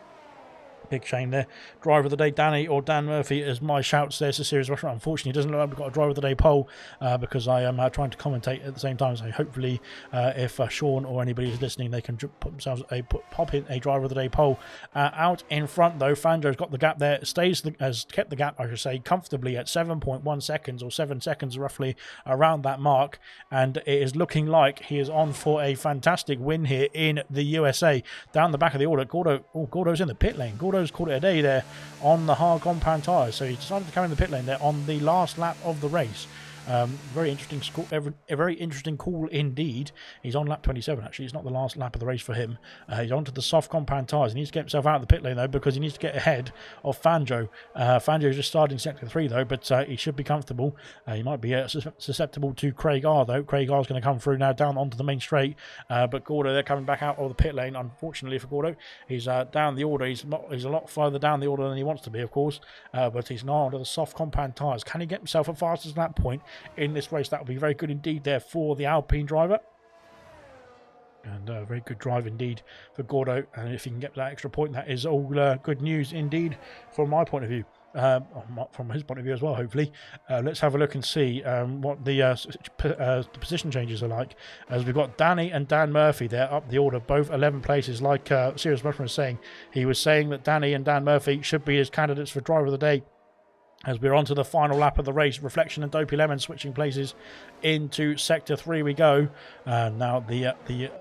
Big shame there. Driver of the day, Danny or Dan Murphy, as my shouts there. It's a serious rush. Unfortunately, it doesn't look like we've got a driver of the day poll because I am trying to commentate at the same time. So hopefully, if Sean or anybody is listening, they can put themselves pop in a driver of the day poll. Out in front though, Fanjo's got the gap there. Has kept the gap, I should say, comfortably at 7.1 seconds or 7 seconds roughly around that mark, and it is looking like he is on for a fantastic win here in the USA. Down the back of the order, Gordo's in the pit lane. Gordo's called it a day there on the hard compound tyres, so he decided to come in the pit lane there on the last lap of the race. Very interesting, a very interesting call indeed. He's on lap 27 actually. It's not the last lap of the race for him. He's onto the soft compound tyres. He needs to get himself out of the pit lane though, because he needs to get ahead of Fanjo. Fanjo is just starting sector 3 though, but he should be comfortable. He might be susceptible to Craig R though. Craig R is going to come through now down onto the main straight, but Gordo, they're coming back out of the pit lane. Unfortunately for Gordo, he's down the order. He's a lot further down the order than he wants to be, of course, but he's now onto the soft compound tyres. Can he get himself a fastest lap point in this race? That would be very good indeed there for the Alpine driver, and a very good drive indeed for Gordo, and if he can get that extra point, that is all good news indeed from my point of view, from his point of view as well, hopefully. Let's have a look and see what the position changes are like, as we've got Danny and Dan Murphy there up the order, both 11 places. Like Serious Rushman was saying, he was saying that Danny and Dan Murphy should be his candidates for driver of the day. As we're on to the final lap of the race, Reflection and Dopey Lemon switching places into Sector 3 we go. Now the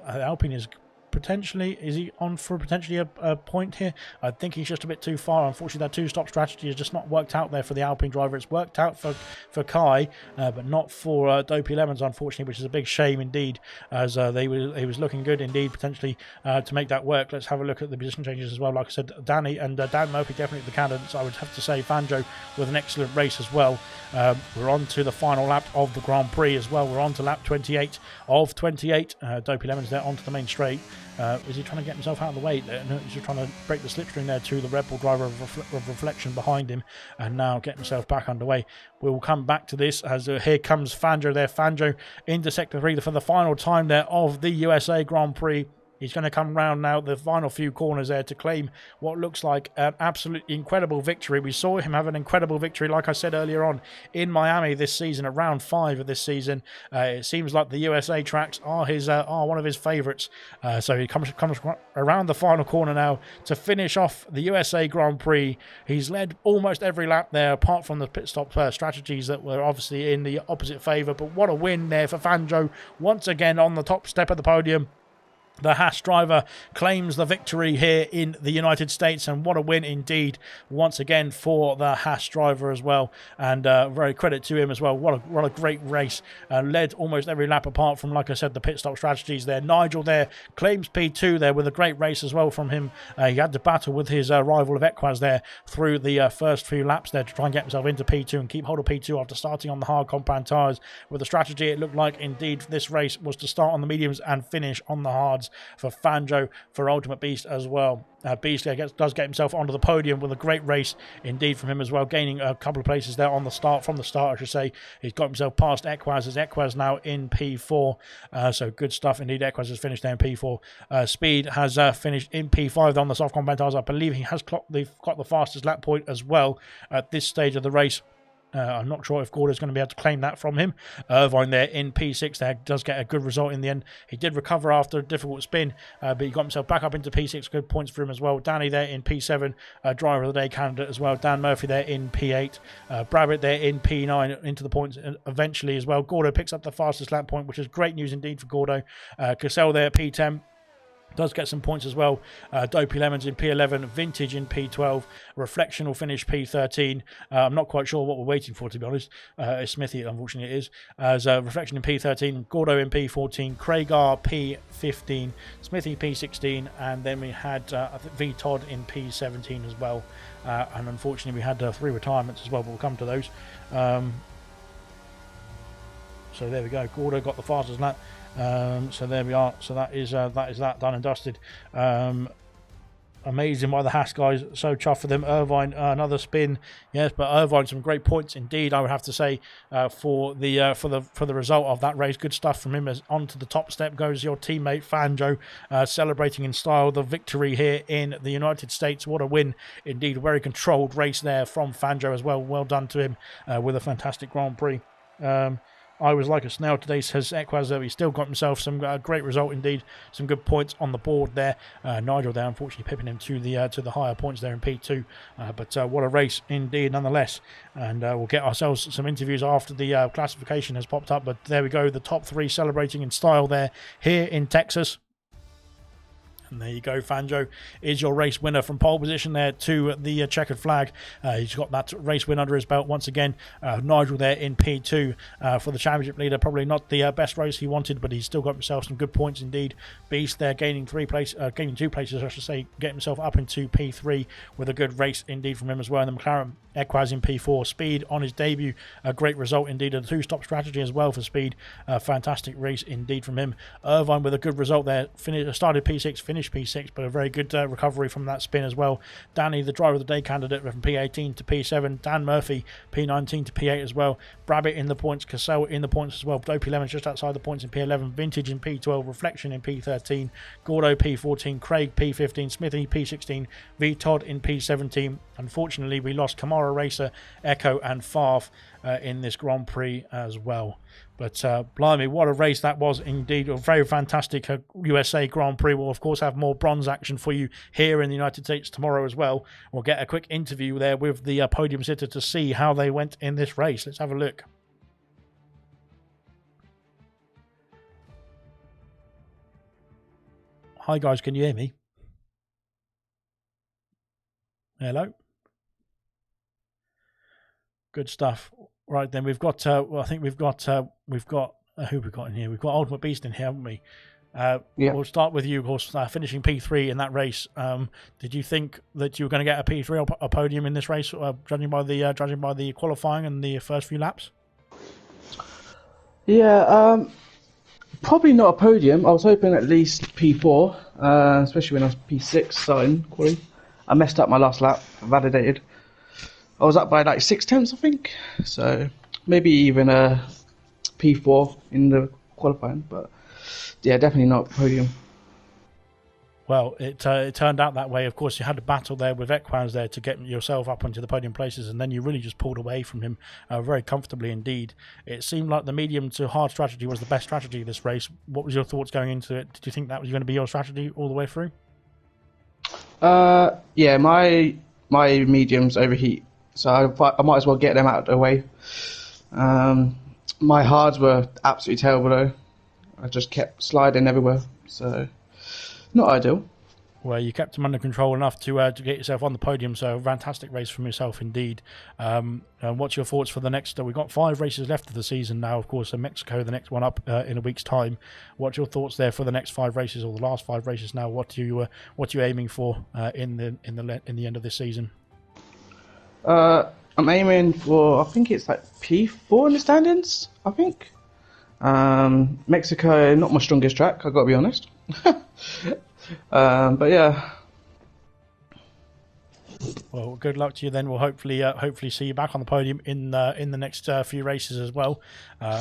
Alpine is potentially, is he on for potentially a point here? I think he's just a bit too far. Unfortunately, that two-stop strategy has just not worked out there for the Alpine driver. It's worked out for Kai, but not for Dopey Lemons, unfortunately, which is a big shame indeed, as he was looking good indeed, potentially to make that work. Let's have a look at the position changes as well. Like I said, Danny and Dan Murphy definitely the candidates. I would have to say Fanjo with an excellent race as well. We're on to the final lap of the Grand Prix as well. We're on to lap 28 of 28. Dopey Lemons there onto the main straight. Is he trying to get himself out of the way? No, he's just trying to break the slipstream there to the Red Bull driver of Reflection behind him, and now get himself back underway. We will come back to this as here comes Fanjo there. Fanjo into Sector 3 for the final time there of the USA Grand Prix. He's going to come round now the final few corners there to claim what looks like an absolutely incredible victory. We saw him have an incredible victory, like I said earlier on, in Miami this season, at round 5 of this season. It seems like the USA tracks are one of his favourites. So he comes around the final corner now to finish off the USA Grand Prix. He's led almost every lap there, apart from the pit stop strategies that were obviously in the opposite favour. But what a win there for Fanjo, once again on the top step of the podium. The Haas driver claims the victory here in the United States, and what a win indeed once again for the Haas driver as well, and very credit to him as well. What a great race, led almost every lap apart from, like I said, the pit stop strategies there. Nigel there claims P2 there with a great race as well from him. He had to battle with his rival of Equaz there through the first few laps there to try and get himself into P2 and keep hold of P2 after starting on the hard compound tyres. With the strategy, it looked like indeed this race was to start on the mediums and finish on the hards for Fanjo, for Ultimate Beast as well. Beast does get himself onto the podium with a great race indeed from him as well, gaining a couple of places there on the start, from the start I should say. He's got himself past Equaz, as Equaz now in P4, so good stuff indeed. Equaz has finished there in P4. Speed has finished in P5 on the soft compound tyres. I believe he has got the fastest lap point as well at this stage of the race. I'm not sure if Gordo's going to be able to claim that from him. Irvine there in P6 there does get a good result in the end. He did recover after a difficult spin, but he got himself back up into P6. Good points for him as well. Danny there in P7, driver of the day candidate as well. Dan Murphy there in P8. Brabbit there in P9 into the points eventually as well. Gordo picks up the fastest lap point, which is great news indeed for Gordo. Cassell there at P10. Does get some points as well. Dopey Lemons in P11, Vintage in P12, Reflection will finish P13. I'm not quite sure what we're waiting for, to be honest. Smithy, unfortunately, it is. As Reflection in P13, Gordo in P14, Craigar P15, Smithy P16, and then we had I think V Todd in P17 as well. And unfortunately, we had 3 retirements as well, but we'll come to those. So there we go. Gordo got the fastest lap. So there we are. So that is that done and dusted. amazing by the Haas guys. So chuffed for them. Irvine, another spin. Yes, but Irvine, some great points indeed, I would have to say, for the result of that race. Good stuff from him. As onto the top step goes your teammate Fanjo, celebrating in style the victory here in the United States. What a win indeed. Very controlled race there from Fanjo as well. Well done to him with a fantastic Grand Prix. I was like a snail today, says Equaz. He still got himself some great result indeed. Some good points on the board there. Nigel there, unfortunately, pipping him to the higher points there in P2. But what a race indeed, nonetheless. And we'll get ourselves some interviews after the classification has popped up. But there we go, the top 3 celebrating in style there here in Texas. And there you go, Fanjo is your race winner from pole position there to the checkered flag. He's got that race win under his belt once again. Nigel there in P2 for the championship leader. Probably not the best race he wanted, but he's still got himself some good points indeed. Beast there gaining 2 places, I should say, getting himself up into P3 with a good race indeed from him as well. And the McLaren Equaz in P4. Speed on his debut, a great result indeed. A 2-stop strategy as well for Speed. Fantastic race indeed from him. Irvine with a good result there. Started P6, finished P6, but a very good recovery from that spin as well. Danny, the driver of the day candidate, from P18 to P7. Dan Murphy, P19 to P8 as well. Brabbit in the points. Cassell in the points as well. Dopey Lemons just outside the points in P11. Vintage in P12. Reflection in P13. Gordo P14. Craig P15. Smithy P16. V Todd in P17. Unfortunately, we lost Kamara Racer, Echo and Farf in this Grand Prix as well. But blimey, what a race that was indeed. A very fantastic USA Grand Prix. We'll, of course, have more bronze action for you here in the United States tomorrow as well. We'll get a quick interview there with the podium sitter to see how they went in this race. Let's have a look. Hi, guys. Can you hear me? Hello? Good stuff. Right then, we've got. Well, I think we've got who we've got in here. We've got Ultimate Beast in here, haven't we? Yeah. We'll start with you, of course, finishing P3 in that race. Did you think that you were going to get a P3 or a podium in this race, judging by the qualifying and the first few laps? Yeah, probably not a podium. I was hoping at least P4, especially when I was P6 starting quality. I messed up my last lap, validated. I was up by like 6/10, I think. So maybe even a P4 in the qualifying, but yeah, definitely not podium. Well, it turned out that way. Of course, you had a battle there with Equaz there to get yourself up onto the podium places, and then you really just pulled away from him very comfortably indeed. It seemed like the medium to hard strategy was the best strategy this race. What was your thoughts going into it? Did you think that was going to be your strategy all the way through? Yeah, my mediums overheat, so I might as well get them out of the way. My hards were absolutely terrible though. I just kept sliding everywhere, so not ideal. Well, you kept them under control enough to get yourself on the podium, so a fantastic race from yourself indeed. What's your thoughts for the next? We've got 5 races left of the season now, of course, and Mexico, the next one up in a week's time. What's your thoughts there for the next 5 races, or the last 5 races now? What are you aiming for in the end of this season? I'm aiming for, I think it's like P4 in the standings, I think. Mexico, not my strongest track, I've got to be honest. But yeah. Well, good luck to you then. We'll hopefully see you back on the podium in the next few races as well,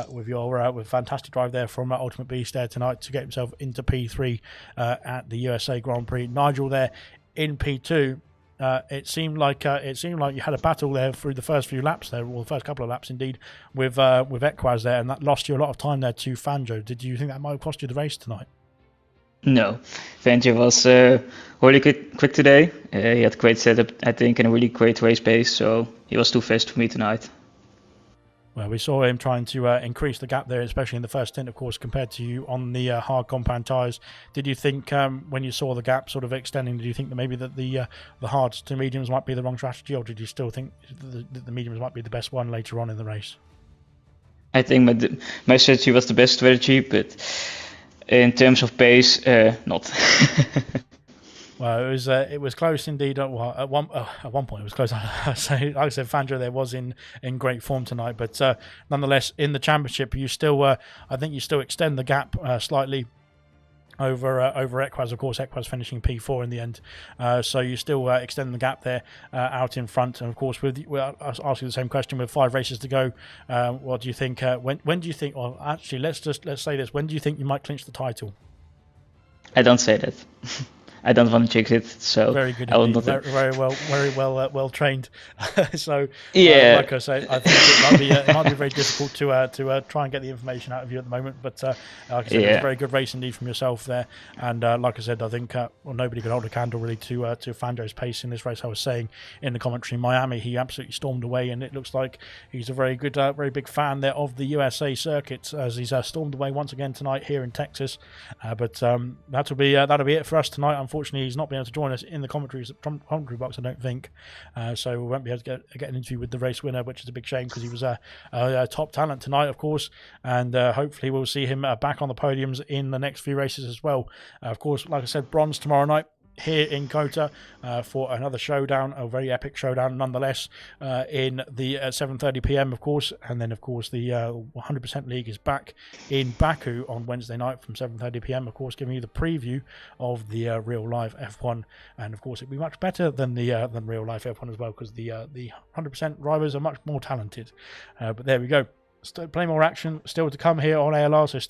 with fantastic drive there from Ultimate Beast there tonight to get himself into P3 at the USA Grand Prix. Nigel there in P2. It seemed like you had a battle there through the first few laps there, or the first couple of laps indeed, with Equaz there, and that lost you a lot of time there to Fanjo. Did you think that might have cost you the race tonight? No, Fanjo was really quick today. He had a great setup, I think, and a really great race pace, so he was too fast for me tonight. Well, we saw him trying to increase the gap there, especially in the first stint, of course, compared to you on the hard compound tyres. Did you think, when you saw the gap sort of extending, did you think that maybe that the hards to mediums might be the wrong strategy, or did you still think the mediums might be the best one later on in the race? I think my strategy was the best strategy, but in terms of pace, not. Well, it was close indeed. At one point it was close. So, like I said, Fanjo there was in great form tonight, but nonetheless, in the championship, you still I think you still extend the gap slightly over Equaz. Of course, Equaz finishing P4 in the end, so you still extend the gap there out in front. And of course, I'll ask you the same question with 5 races to go. What do you think? When do you think? Well, actually, let's say this. When do you think you might clinch the title? I don't say that. I don't want to jinx it, so very good. I will not. Very well trained. So yeah, like I say, I think it might be very difficult to try and get the information out of you at the moment. But like I said, it's a very good race indeed from yourself there. And like I said, I think nobody could hold a candle really to Fanjo's pace in this race. I was saying in the commentary in Miami, he absolutely stormed away, and it looks like he's a very good, very big fan there of the USA circuit as he's stormed away once again tonight here in Texas. But that'll be it for us tonight. Unfortunately, he's not been able to join us in the commentary box, I don't think. So we won't be able to get an interview with the race winner, which is a big shame because he was a top talent tonight, of course. And hopefully we'll see him back on the podiums in the next few races as well. Of course, like I said, bronze tomorrow night here in Kota for another showdown, a very epic showdown nonetheless, in the 7:30 p.m. of course. And then of course the 100% League is back in Baku on Wednesday night from 7:30 p.m. of course, giving you the preview of the real life F1. And of course it'll be much better than the than real life F1 as well, because the 100% drivers are much more talented. But there we go. Plenty more action still to come here on ALR, so stay